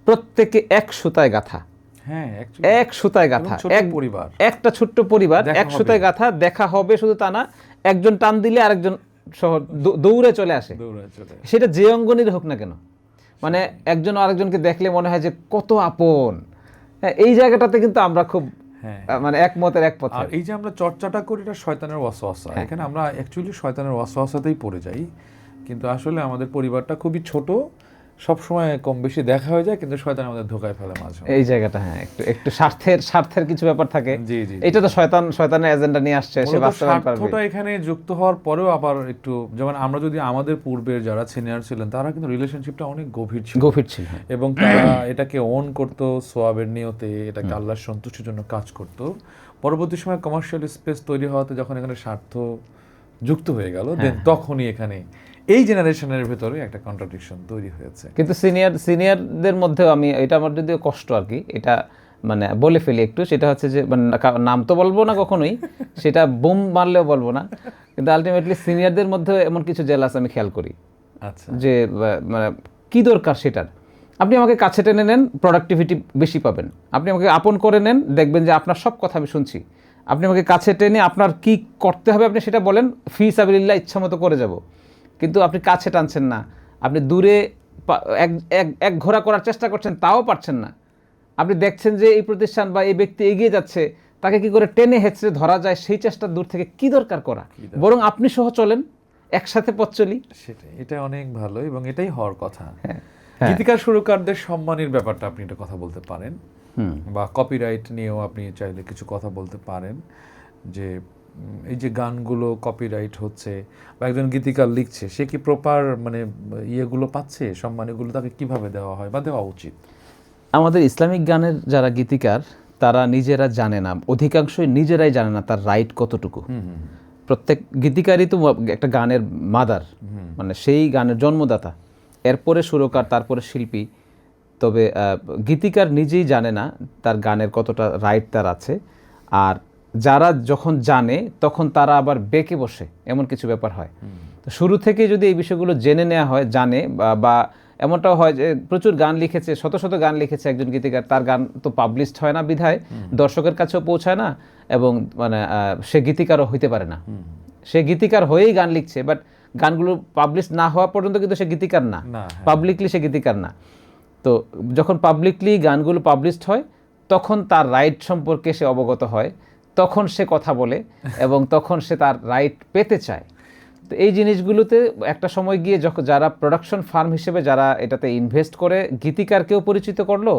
প্রত্যেকে এক সুতায় গাথা, হ্যাঁ, এক সুতায় গাথা, একটা ছোট্ট পরিবার, এক সুতায় গাথা, দেখা হবে শুধু তা না, একজন টান দিলে আরেকজন দৌড়ে চলে আসে, সেটা যে অঙ্গনেরই হোক না কেন। মানে একজন আরেকজনকে দেখলে মনে হয় যে কত আপন। এই জায়গাটাতে কিন্তু আমরা খুব মানে একমতের এক পথে। আর এই যে আমরা চর্চাটা করি, এটা শয়তানের ওয়াসওয়াসা। এখানে আমরা অ্যাকচুয়ালি শয়তানের ওয়াসওয়াসাতেই পড়ে যাই, কিন্তু আসলে আমাদের পরিবারটা খুবই ছোট, সবসময় কম বেশি দেখা হয়ে যায়, কিন্তু শয়তান আমাদের ধোকায় ফেলে মাঝে। এই জায়গাটা হ্যাঁ, একটু স্বার্থের কিছু ব্যাপার থাকে। জি জি, এটা তো শয়তানের এজেন্ডা নিয়ে আসছে, সে বাস্তবায়ন করবে। স্বার্থটা এখানে যুক্ত হওয়ার পরেও আবার একটু, যেমন আমরা যদি আমাদের পূর্বের যারা সিনিয়র ছিলেন, তারা কিন্তু রিলেশনশিপটা অনেক গভীর ছিল, এবং তারা এটাকে ওন করতো সোয়াবের নিয়তে, এটাকে আল্লাহর সন্তুষ্টির জন্য কাজ করতো। পরবর্তী সময় কমার্শিয়াল স্পেস তৈরি হওয়াতে যখন এখানে স্বার্থ যুক্ত হয়ে গেল, দেন তখনই এখানে এই জেনারেশনের ভেতরে একটা কন্ট্রাডিকশন তৈরি হয়েছে। কিন্তু সিনিয়রদের মধ্যেও আমি, এটা আমার যদিও কষ্ট আর কি, এটা মানে বলে ফেলি একটু, সেটা হচ্ছে যে মানে নাম তো বলবো না কখনোই, সেটা বোম মারলেও বলবো না, কিন্তু আলটিমেটলি সিনিয়রদের মধ্যে এমন কিছু জেলাস আমি খেয়াল করি। আচ্ছা, যে মানে কি দরকার সেটার, আপনি আমাকে কাছে টেনে নেন, প্রোডাক্টিভিটি বেশি পাবেন। আপনি আমাকে আপন করে নেন, দেখবেন যে আপনার সব কথা আমি শুনছি। আপনি আমাকে কাছে টেনে আপনার কি করতে হবে আপনি সেটা বলেন, ফি সাবিলিল্লাহ ইচ্ছা মতো করে যাব। কিন্তু আপনি কাছে টানছেন না, আপনি দূরে এক ঘোরা করার চেষ্টা করছেন, তাও পারছেন না। আপনি দেখছেন যে এই প্রতিষ্ঠান বা এই ব্যক্তি এগিয়ে যাচ্ছে, তাকে কি করে টেনে হেঁচড়ে ধরা যায় সেই চেষ্টা দূর থেকে কি দরকার করা, বরং আপনি সহ চলেন, একসাথে পথ চলি। সেটাই, এটা অনেক ভালো, এবং এটাই হওয়ার কথা। গীতিকার সুরকারদের সম্মানের ব্যাপারটা আপনি এটা কথা বলতে পারেন, বা কপিরাইট নিয়েও আপনি চাইলে কিছু কথা বলতে পারেন, যে এই যে গানগুলো কপিরাইট হচ্ছে বা একজন গীতিকার লিখছে, সে কি প্রপার মানে ইয়েগুলো পাচ্ছে, সম্মানগুলো তাকে কিভাবে দেওয়া হয় বা দেওয়া উচিত? আমাদের ইসলামিক গানের যারা গীতিকার, তারা নিজেরা জানে না, অধিকাংশই নিজেরাই জানে না তার রাইট কতটুকু। প্রত্যেক গীতিকারই তো একটা গানের মাদার, মানে সেই গানের জন্মদাতা, এরপরে সুরকার, তারপরে শিল্পী। তবে গীতিকার নিজেই জানে না তার গানের কতটা রাইট তার আছে। আর যারা যখন জানে তখন তারা আবার বেঁকে বসে, এমন কিছু ব্যাপার হয়। তো শুরু থেকে যদি এই বিষয়গুলো জেনে নেওয়া হয়, জানে বা এমনটাও হয় যে প্রচুর গান লিখেছে, শত শত গান লিখেছে একজন গীতিকার, তার গান তো পাবলিশড হয় না বিধায় দর্শকের কাছেও পৌঁছায় না, এবং মানে সে গীতিকারও হইতে পারে না। সে গীতিকার হয়েই গান লিখছে, বাট গানগুলো পাবলিশ না হওয়া পর্যন্ত কিন্তু সে গীতিকার না, পাবলিকলি সে গীতিকার না। তো যখন পাবলিকলি গানগুলো পাবলিশড হয় তখন তার রাইট সম্পর্কে সে অবগত হয়, তখন সে কথা বলে এবং তখন সে তার রাইট পেতে চায়। তো এই জিনিসগুলোতে একটা সময় গিয়ে যখন যারা প্রোডাকশন ফার্ম হিসেবে যারা এটাতে ইনভেস্ট করে গীতিকারকেও পরিচিত করলো,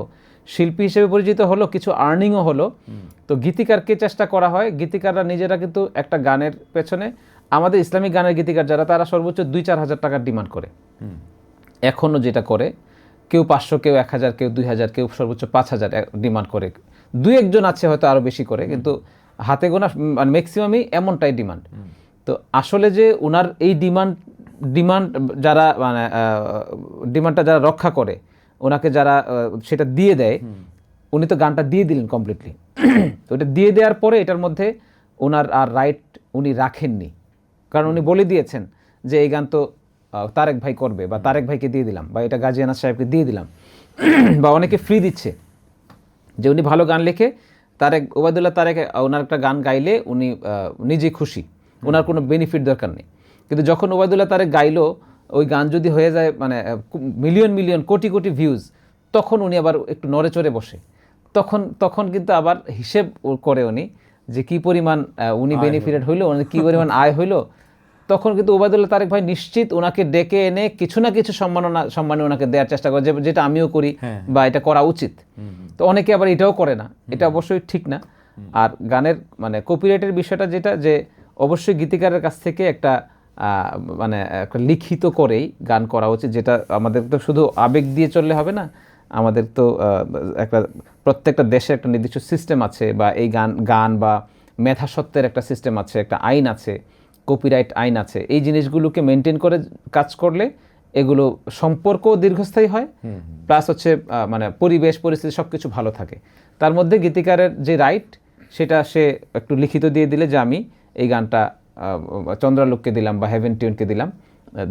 শিল্পী হিসেবে পরিচিত হলো, কিছু আর্নিংও হলো। তো গীতিকারকে চেষ্টা করা হয়, গীতিকাররা নিজেরা কিন্তু একটা গানের পেছনে, আমাদের ইসলামিক গানের গীতিকার যারা, তারা সর্বোচ্চ 2-4 হাজার টাকার ডিমান্ড করে, এখনও যেটা করে। কেউ 500, কেউ 1000, কেউ 2000, কেউ সর্বোচ্চ 5000 ডিমান্ড করে। 2-1 জন আছে হয়তো আরও বেশি করে, কিন্তু হাতে গোনা মানে ম্যাক্সিমামই এমনটাই ডিমান্ড। তো আসলে যে ওনার এই ডিমান্ড যারা মানে ডিমান্ডটা যারা রক্ষা করে, ওনাকে যারা সেটা দিয়ে দেয়, উনি তো গানটা দিয়ে দিলেন কমপ্লিটলি। তো এটা দিয়ে দেওয়ার পরে এটার মধ্যে ওনার আর রাইট উনি রাখেননি, কারণ উনি বলে দিয়েছেন যে এই গান তো তারেক ভাই করবে, বা তারেক ভাইকে দিয়ে দিলাম, বা এটা গাজী আনাস সাহেবকে দিয়ে দিলাম, বা অনেকে ফ্রি দিচ্ছে যে উনি ভালো গান লিখে, ওবায়দুল্লাহ তারেক ওনার একটা গান গাইলে উনি নিজে খুশি, ওনার কোনো বেনিফিট দরকার নেই। কিন্তু যখন ওবায়দুল্লাহ তারেক গাইলো, ওই গান যদি হয়ে যায় মানে মিলিয়ন কোটি কোটি ভিউজ, তখন উনি আবার একটু নড়ে চড়ে বসে, তখন কিন্তু আবার হিসেব করে উনি যে কি পরিমাণ উনি বেনিফিটেড হইলো, কি পরিমাণ আয় হইলো। তখন কিন্তু ওবায়দুল্লাহ তারেক ভাই নিশ্চিত ওনাকে ডেকে এনে কিছু না কিছু সম্মানে ওনাকে দেওয়ার চেষ্টা করে, যেটা আমিও করি বা এটা করা উচিত। তো অনেকে আবার এটাও করে না, এটা অবশ্যই ঠিক না। আর গানের মানে কপিরাইটের বিষয়টা যেটা, যে অবশ্যই গীতিকারের কাছ থেকে একটা মানে একটা লিখিত করেই গান করা উচিত, যেটা আমাদের তো শুধু আবেগ দিয়ে চললে হবে না, আমাদের তো একটা প্রত্যেকটা দেশে একটা নির্দিষ্ট সিস্টেম আছে, বা এই গান বা মেধাস্বত্বের একটা সিস্টেম আছে, একটা আইন আছে, কপিরাইট আইন আছে। এই জিনিসগুলোকে মেনটেন করে কাজ করলে এগুলো সম্পর্ক দীর্ঘস্থায়ী হয়, প্লাস হচ্ছে মানে পরিবেশ পরিস্থিতি সব কিছু ভালো থাকে। তার মধ্যে গীতিকারের যে রাইট, সেটা সে একটু লিখিত দিয়ে দিলে যে আমি এই গানটা চন্দ্রালোককে দিলাম বা হেভেন টিউনকে দিলাম,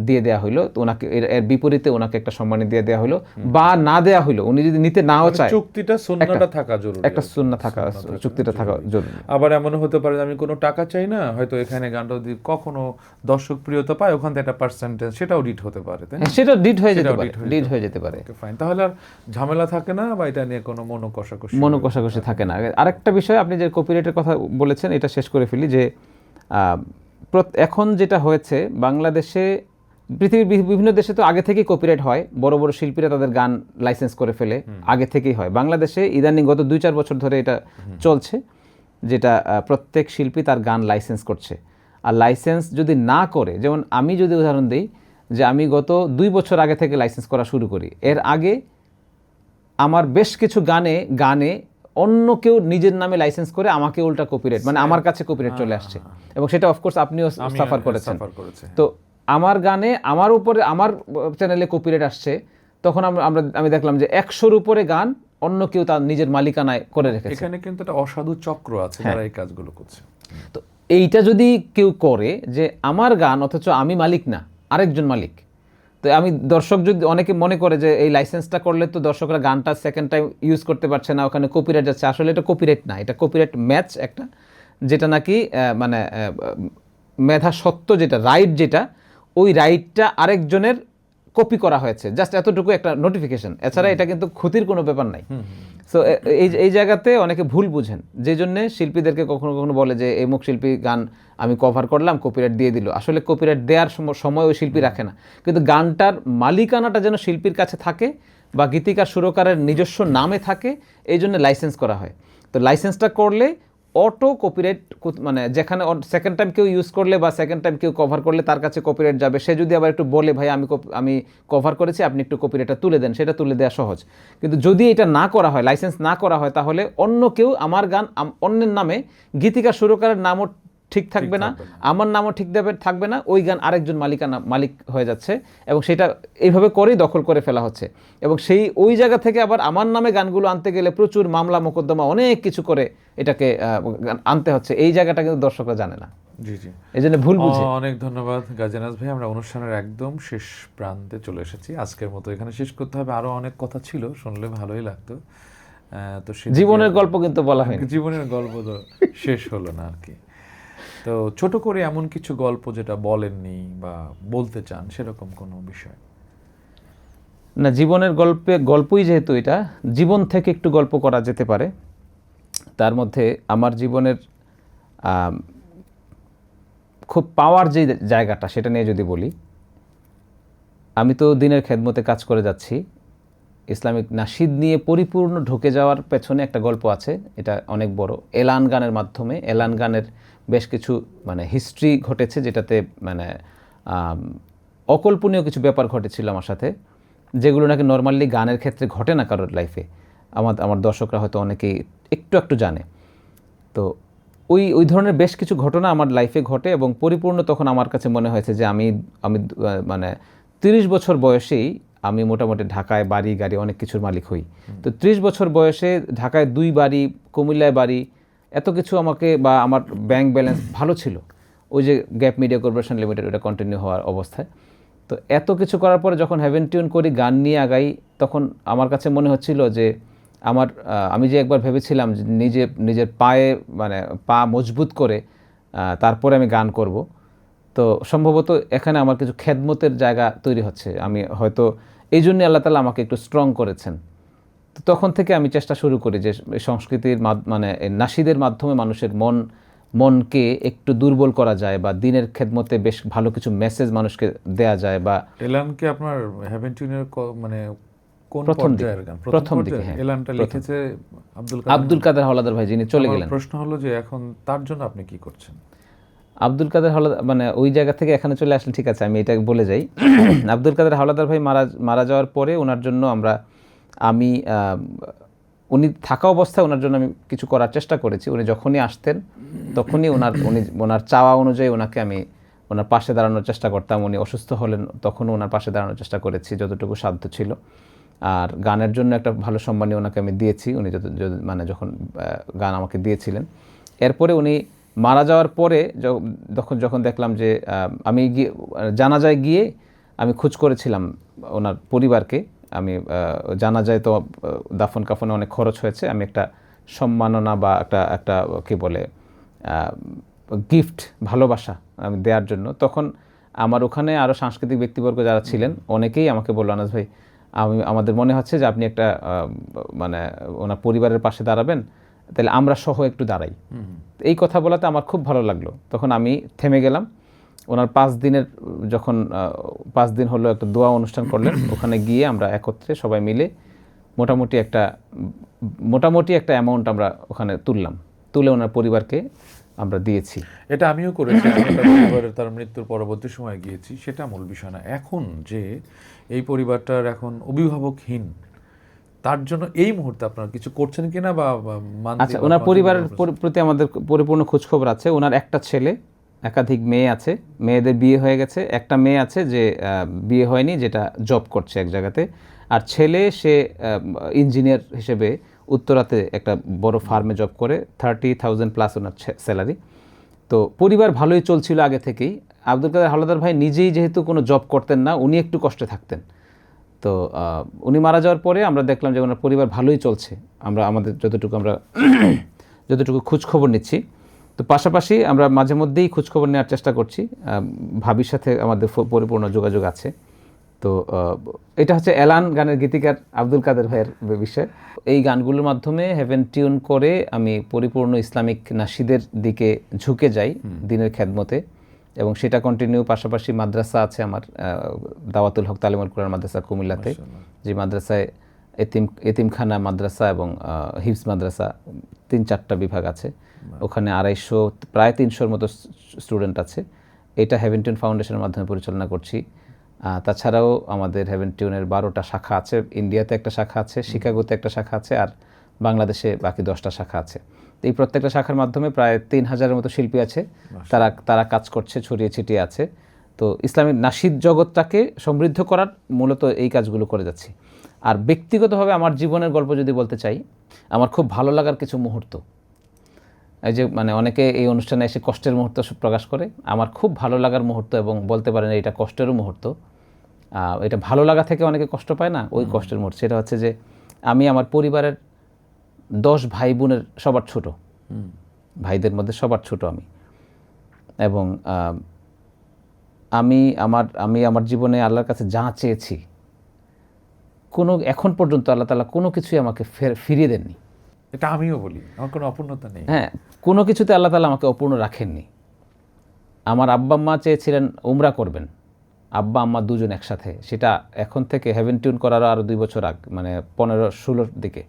দিয়ে দেওয়া হইলো, তো ওনাকে এর বিপরীতে ওনাকে একটা সম্মান দিয়ে দেওয়া হইলো, বা না দেওয়া হইলো, উনি যদি নিতে নাও চায়, চুক্তিটা সুন্নাহটা থাকা জরুরি, একটা সুন্নাহ থাকা, চুক্তিটা থাকা জরুরি। আবার এমন হতে পারে আমি কোনো টাকা চাই না, হয়তো এখানে গানটা যদি কখনো দর্শক প্রিয়তা পায়, ওখান থেকে একটা পার্সেন্টেজ সেটাও ডিট হতে পারে, তাই না? সেটা ডিট হয়ে যেতে পারে। ফাইন, তাহলে আর ঝামেলা থাকে না, বা এটা নিয়ে কোনো মনোকষাকষি থাকে না। আরেকটা বিষয়, আপনি যে কপিরাইটের কথা বলেছেন, এটা শেষ করে ফেলি, যে এখন যেটা হয়েছে বাংলাদেশে, পৃথিবীর বিভিন্ন দেশে তো আগে থেকেই কপিরাইট হয়, বড় বড় শিল্পীরা তাদের গান লাইসেন্স করে ফেলে, আগে থেকেই হয়। বাংলাদেশে ইদানিং গত 2-4 বছর ধরে এটা চলছে, যেটা প্রত্যেক শিল্পী তার গান লাইসেন্স করছে। আর লাইসেন্স যদি না করে, যেমন আমি যদি উদাহরণ দিই, যে আমি গত 2 বছর আগে থেকে লাইসেন্স করা শুরু করি, এর আগে আমার বেশ কিছু গানে অন্য কেউ নিজের নামে লাইসেন্স করে আমাকে উল্টা কপিরাইট, মানে আমার কাছে কপিরাইট চলে আসছে, এবং সেটা অফকোর্স আপনিও সাফার করেছেন। তো আমার গানে, আমার উপরে, আমার চ্যানেলে কপিরাইট আসছে, তখন আমি দেখলাম যে 100-র উপরে গান অন্য কেউ তার নিজের মালিকানায় করে রেখেছে। এখানে কিন্তু একটা অসাধু চক্র আছে যারা এই কাজগুলো করছে। তো এইটা যদি কেউ করে, যে আমার গান অথচ আমি মালিক না, আরেকজন মালিক, তো আমি দর্শক যদি অনেকে মনে করে যে এই লাইসেন্সটা করলে তো দর্শকরা গানটা সেকেন্ড টাইম ইউজ করতে পারছে না, ওখানে কপিরাইট যাচ্ছে। আসলে এটা কপিরাইট না, এটা কপিরাইট ম্যাচ একটা, যেটা নাকি মানে মেধা সত্ত্ব, যেটা রাইট, যেটা ওই রাইটটা আরেকজনের কপি করা হয়েছে, জাস্ট এতটুকু একটা নোটিফিকেশন, এছাড়া এটা কিন্তু ক্ষতির কোনো ব্যাপার নাই। সো এই জায়গাতে অনেকে ভুল বুঝেন, যে জন্যে শিল্পীদেরকে কখনো কখনো বলে যে এই মুখ শিল্পী গান আমি কভার করলাম, কপিরাইট দিয়ে দিল। আসলে কপিরাইট দেওয়ার সময় ওই শিল্পী রাখে না, কিন্তু গানটার মালিকানাটা যেন শিল্পীর কাছে থাকে, বা গীতিকার সুরকারের নিজস্ব নামে থাকে, এই জন্য লাইসেন্স করা হয়। তো লাইসেন্সটা করলে অটো কপিরাইট, মানে যেখানে সেকেন্ড টাইম কেউ ইউজ করলে বা সেকেন্ড টাইম কেউ কভার করলে তার কাছে কপিরাইট যাবে। সে যদি আবার একটু বলে ভাই আমি কভার করেছি, আপনি একটু কপিরাইটটা তুলে দেন, সেটা তুলে দেওয়া সহজ। কিন্তু যদি এটা না করা হয়, লাইসেন্স না করা হয়, তাহলে অন্য কেউ আমার গান অন্যের নামে, গীতিকার সুরকারের নামও ঠিক থাকবে না, আমার নামও ঠিক থাকবে না, ওই গান আরেকজন মালিক হয়ে যাচ্ছে, এবং সেটা এইভাবে করেই দখল করে ফেলা হচ্ছে। এবং ওই জায়গা থেকে আবার আমার নামে গানগুলো আনতে গেলে প্রচুর মামলা মোকদ্দমা অনেক কিছু করে এটাকে আনতে হচ্ছে। এই জায়গাটা কিন্তু দর্শকরা জানে না। জি জি। এই জন্য ভুল বুঝে। অনেক ধন্যবাদ গাজী ভাই। আমরা অনুষ্ঠানের একদম শেষ প্রান্তে চলে এসেছি। আজকের মতো এখানে শেষ করতে হবে। আরো অনেক কথা ছিল, শুনলে ভালোই লাগতো। তো জীবনের গল্প কিন্তু বলা হয়নি। জীবনের গল্প তো শেষ হলো না আর কি। তো ছোট করে এমন কিছু গল্প যেটা বলেননি বা বলতে চান, সেরকম কোনো বিষয়? না, জীবনের গল্পই যেহেতু এটা, জীবন থেকে একটু গল্প করা যেতে পারে। তার মধ্যে আমার জীবনের খুব পাওয়ার যে জায়গাটা, সেটা নিয়ে যদি বলি, আমি তো দিনের খেদমতে কাজ করে যাচ্ছি। ইসলামিক নাশিদ নিয়ে পরিপূর্ণ ঢুকে যাওয়ার পেছনে একটা গল্প আছে, এটা অনেক বড়। এলান গানের মাধ্যমে, এলান গানের বেশ কিছু মানে হিস্ট্রি ঘটেছে, যেটাতে মানে অকল্পনীয় কিছু ব্যাপার ঘটেছিল আমার সাথে, যেগুলো নাকি নর্মালি গানের ক্ষেত্রে ঘটে না কারোর লাইফে। আমার দর্শকরা হয়তো অনেকেই একটু জানে। তো ওই ধরনের বেশ কিছু ঘটনা আমার লাইফে ঘটে, এবং পরিপূর্ণ তখন আমার কাছে মনে হয়েছে যে আমি মানে 30 বছর বয়সেই আমি মোটামুটি ঢাকায় বাড়ি গাড়ি অনেক কিছুর মালিক হই। তো 30 বছর বয়সে ঢাকায় 2 বাড়ি, কুমিল্লায় বাড়ি, এত কিছু আমাকে, বা আমার ব্যাংক ব্যালেন্স ভালো ছিল, ওই যে গ্যাপ মিডিয়া কর্পোরেশন লিমিটেড, ওটা কন্টিনিউ হওয়ার অবস্থায়। তো এত কিছু করার পরে যখন হেভেন টিউন করি, গান নিয়ে আগাই, তখন আমার কাছে মনে হচ্ছিল যে আমি যে একবার ভেবেছিলাম যে নিজের পায়ে মানে পা মজবুত করে তারপরে আমি গান করব, তো সম্ভবত এখানে আমার কিছু খেদমতের জায়গা তৈরি হচ্ছে। আমি হয়তো এই জন্যই আল্লাহ তাআলা আমাকে একটু স্ট্রং করেছেন। তো তখন থেকে আমি চেষ্টা শুরু করি যে সংস্কৃতির মানে নাশিদের মাধ্যমে মানুষের মনকে একটু দুর্বল করা যায়, বা দিনের খেদমতে বেশ ভালো কিছু মেসেজ মানুষকে দেয়া যায়। বা এলানকে আপনার হেভেন টিউনের মানে কোন প্রথম পর্যায়ের গান? প্রথম দিকে, হ্যাঁ। এলানটা লিখেছে আব্দুল কাদের হাওলাদার ভাই, যিনি চলে গেলেন। প্রশ্ন হলো যে এখন তার জন্য আপনি কি করছেন? আব্দুল কাদের হাওলাদার মানে ওই জায়গা থেকে এখানে চলে আসলে ঠিক আছে, আমি এটা বলে যাই। আব্দুল কাদের হাওলাদার ভাই মারা যাওয়ার পরে ওনার জন্য উনি থাকা অবস্থায় ওনার জন্য আমি কিছু করার চেষ্টা করেছি। উনি যখনই আসতেন তখনই ওনার চাওয়া অনুযায়ী ওনার পাশে দাঁড়ানোর চেষ্টা করতাম। উনি অসুস্থ হলেন, তখনও ওনার পাশে দাঁড়ানোর চেষ্টা করেছি যতটুকু সাধ্য ছিল। আর গানের জন্য একটা ভালো সম্মানী ওনাকে আমি দিয়েছি, উনি মানে যখন গান আমাকে দিয়েছিলেন। এরপরে উনি মারা যাওয়ার পরে যখন দেখলাম যে আমি জানাজায় গিয়ে আমি খোঁজ করেছিলাম ওনার পরিবারকে। আমি জানাজায় তো দাফন কাফনে অনেক খরচ হয়েছে, আমি একটা সম্মাননা বা একটা কি বলে গিফট, ভালোবাসা আমি দেওয়ার জন্য, তখন আমার ওখানে আরও সাংস্কৃতিক ব্যক্তিবর্গ যারা ছিলেন অনেকেই আমাকে বলল, আনাস ভাই, আমাদের মনে হচ্ছে যে আপনি একটা মানে ওনার পরিবারের পাশে দাঁড়াবেন, তাহলে আমরা সহ একটু দাঁড়াই। এই কথা বলাতে আমার খুব ভালো লাগলো। তখন আমি থেমে গেলাম। ওনার 5 দিন হলো একটা দোয়া অনুষ্ঠান করলেন। ওখানে গিয়ে আমরা একত্রে সবাই মিলে মোটামুটি একটা অ্যামাউন্ট আমরা ওখানে তুলে ওনার পরিবারকে আমরা দিয়েছি। এটা আমিও করেছি। আমি তার পরিবারের তার মৃত্যুর পরবর্তী সময় গিয়েছি, সেটা মূল বিষয় না। এখন যে এই পরিবারটার এখন অভিভাবকহীন, তার জন্য এই মুহূর্তে আপনারা কিছু করছেন কিনা? বা আচ্ছা, ওনার পরিবারের প্রতি আমাদের পরিপূর্ণ খোঁজখবর আছে। ওনার একটা ছেলে, একাধিক মেয়ে আছে, মেয়েদের বিয়ে হয়ে গেছে। একটা মেয়ে আছে যে বিয়ে হয়নি, যেটা জব করছে এক জায়গাতে। আর ছেলে, সে ইঞ্জিনিয়ার হিসেবে উত্তরাতে একটা বড় ফার্মে জব করে, 30,000 প্লাস ওনার স্যালারি। তো পরিবার ভালোই চলছিল আগে থেকেই। আব্দুল কাদের হাওলাদার ভাই নিজেই যেহেতু কোনো জব করতেন না, উনি একটু কষ্টে থাকতেন। তো উনি মারা যাওয়ার পরে আমরা দেখলাম যে ওনার পরিবার ভালোই চলছে। আমাদের যতটুকু খোঁজখবর নিচ্ছি, তো পাশাপাশি আমরা মাঝে মধ্যেই খোঁজখবর নেওয়ার চেষ্টা করছি। ভাবির সাথে আমাদের পরিপূর্ণ যোগাযোগ আছে। তো এটা হচ্ছে এলান গানের গীতিকার আব্দুল কাদের ভাইয়ের বিষয়। এই গানগুলোর মাধ্যমে হেভেন টিউন করে আমি পরিপূর্ণ ইসলামিক নাশিদের দিকে ঝুঁকে যাই দিনের খেদমতে, এবং সেটা কন্টিনিউ। পাশাপাশি মাদ্রাসা আছে আমার, দাওয়াতুল হক তালিমুল কুরআন মাদ্রাসা কুমিল্লাতে, যে মাদ্রাসায় এতিমখানা মাদ্রাসা এবং হিফজ মাদ্রাসা 3-4টা বিভাগ আছে। ওখানে 250 প্রায় 300-র মতো স্টুডেন্ট আছে। এটা হেভেন টিউন ফাউন্ডেশনের মাধ্যমে পরিচালনা করছি। তাছাড়াও আমাদের হেভেন টিউনের 12টা শাখা আছে। ইন্ডিয়াতে একটা শাখা আছে, শিকাগোতে একটা শাখা আছে, আর বাংলাদেশে বাকি 10টা শাখা আছে। এই প্রত্যেকটা শাখার মাধ্যমে প্রায় 3000-এর মতো শিল্পী আছে, তারা কাজ করছে, ছড়িয়ে ছিটিয়ে আছে। তো ইসলামিক নাশিদ জগৎটাকে সমৃদ্ধ করার মূলত এই কাজগুলো করে যাচ্ছি। আর ব্যক্তিগতভাবে আমার জীবনের গল্প যদি বলতে চাই, আমার খুব ভালো লাগার কিছু মুহূর্ত, এই যে মানে অনেকে এই অনুষ্ঠানে এসে কষ্টের মুহূর্ত প্রকাশ করে, আমার খুব ভালো লাগার মুহূর্ত, এবং বলতে পারেন এটা কষ্টেরও মুহূর্ত। এটা ভালো লাগা থেকে অনেকে কষ্ট পায় না, ওই কষ্টের মুহূর্ত সেটা হচ্ছে যে আমি আমার পরিবারের 10 ভাই বোনের সবার ছোট, ভাইদের মধ্যে সবার ছোট আমি। এবং আমি আমার জীবনে আল্লাহর কাছে যা চেয়েছি এখন পর্যন্ত আল্লাহ তাআলা কোনো কিছুই আমাকে ফিরিয়ে দেননি। এটা আমিও বলি, আমার কোনো অপূর্ণতা নেই। হ্যাঁ, কোনো কিছুতে আল্লাহ তাআলা আমাকে অপূর্ণ রাখেননি। আমার আব্বা আম্মা চেয়েছিলেন উমরা করবেন, আব্বা আম্মা দুজন একসাথে, সেটা এখন থেকে হেভেন টিউন করার আরও 2 বছর আগ, মানে 15-16 দিকে।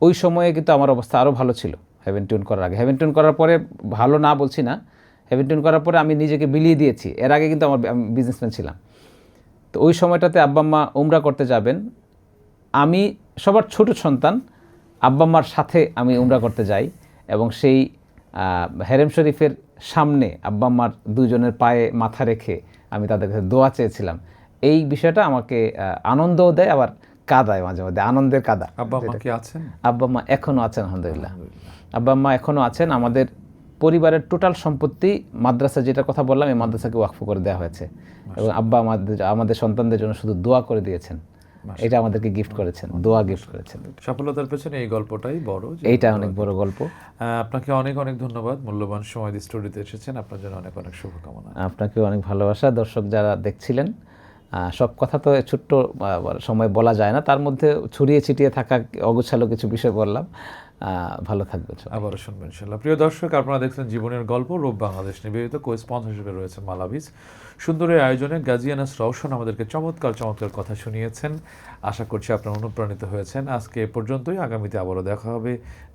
ওই সময়ে কিন্তু আমার অবস্থা আরও ভালো ছিল হেভেন টিউন করার আগে। হেভেন টিউন করার পরে ভালো না বলছি না, হেভেন টিউন করার পরে আমি নিজেকে বিলিয়ে দিয়েছি। এর আগে কিন্তু আমি বিজনেসম্যান ছিলাম। তো ওই সময়টাতে আব্বা আম্মা উমরা করতে যাবেন, আমি সবার ছোট সন্তান, আব্বা আম্মার সাথে আমি উমরা করতে যাই, এবং সেই হেরেম শরীফের সামনে আব্বা আম্মার দুজনের পায়ে মাথা রেখে আমি তাদের কাছে দোয়া চেয়েছিলাম। এই বিষয়টা আমাকে আনন্দও দেয়, আবার কাঁদায় মাঝে মধ্যে, আনন্দের কাঁদা। আব্বা আম্মা কি আছেন? আব্বা আম্মা এখনও আছেন, আলহামদুলিল্লাহ। আব্বা আম্মা এখনও আছেন। আমাদের পরিবারের টোটাল সম্পত্তি মাদ্রাসা, যেটার কথা বললাম, এই মাদ্রাসাকে ওয়াকফ করে দেওয়া হয়েছে, এবং আব্বা আমাদের সন্তানদের জন্য শুধু দোয়া করে দিয়েছেন। এটা আমাদেরকে গিফট করেছেন, দোয়া গিফট করেছেন। সফলতার পেছনে এই গল্পটাই বড়, এইটা অনেক বড় গল্প। আপনাকে অনেক অনেক ধন্যবাদ, মূল্যবান সময় দিয়ে স্টুডিওতে এসেছেন। আপনার জন্য অনেক অনেক শুভকামনা। আপনাকেও অনেক ভালোবাসা। দর্শক যারা দেখছিলেন, সব কথা তো ছোট্ট সময় বলা যায় না, তার মধ্যে ছড়িয়ে ছিটিয়ে থাকা অগোছালো কিছু বিষয় বললাম। ভালো থাকবেন, আবারও শুনবেন ইনশাআল্লাহ। প্রিয় দর্শক, আপনারা দেখছেন জীবনের গল্প, রূপ বাংলাদেশ নিবেদিত। কো-স্পন্সর হিসেবে রয়েছে মালাভিজ। সুন্দরের আয়োজনে গাজী আনাস রওশন আমাদেরকে চমৎকার চমৎকার কথা শুনিয়েছেন। আশা করছি আপনারা অনুপ্রাণিত হয়েছেন। আজকে এ পর্যন্তই, আগামীতে আবারও দেখা হবে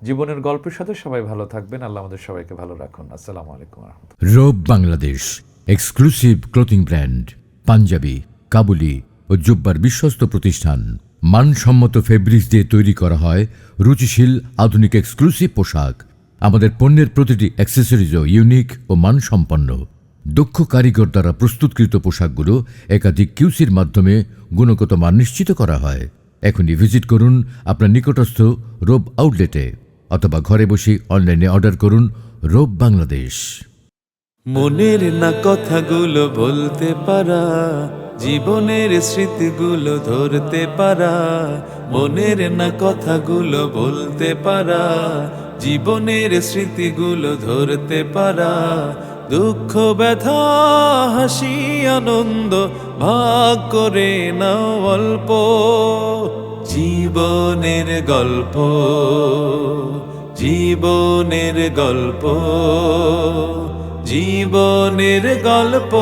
জীবনের গল্পের সাথে। সবাই ভালো থাকবেন, আল্লাহ আমাদের সবাইকে ভালো রাখুন। আসসালামু আলাইকুম ওয়া রাহমাতুল্লাহ। রোব Bangladesh exclusive clothing brand, panjabi, কাবুলি ও জুব্বার বিশ্বস্ত প্রতিষ্ঠান। মানসম্মত ফেব্রিক্স দিয়ে তৈরি করা হয় রুচিশীল আধুনিক এক্সক্লুসিভ পোশাক। আমাদের পণ্যের প্রতিটি অ্যাক্সেসরিজও ইউনিক ও মানসম্পন্ন। দক্ষ কারিগর দ্বারা প্রস্তুতকৃত পোশাকগুলো একাধিক কিউসির মাধ্যমে গুণগত মান নিশ্চিত করা হয়। এখনই ভিজিট করুন আপনার নিকটস্থ রোব আউটলেটে, অথবা ঘরে বসে অনলাইনে অর্ডার করুন রোব বাংলাদেশ। মনের না কথাগুলো বলতে পারা, জীবনের স্মৃতিগুলো ধরতে পারা। মনের না কথাগুলো বলতে পারা, জীবনের স্মৃতিগুলো ধরতে পারা। দুঃখ ব্যথা হাসি আনন্দ ভাগ করে নাও অল্প। জীবনের গল্প, জীবনের গল্প, জীবনের গল্প।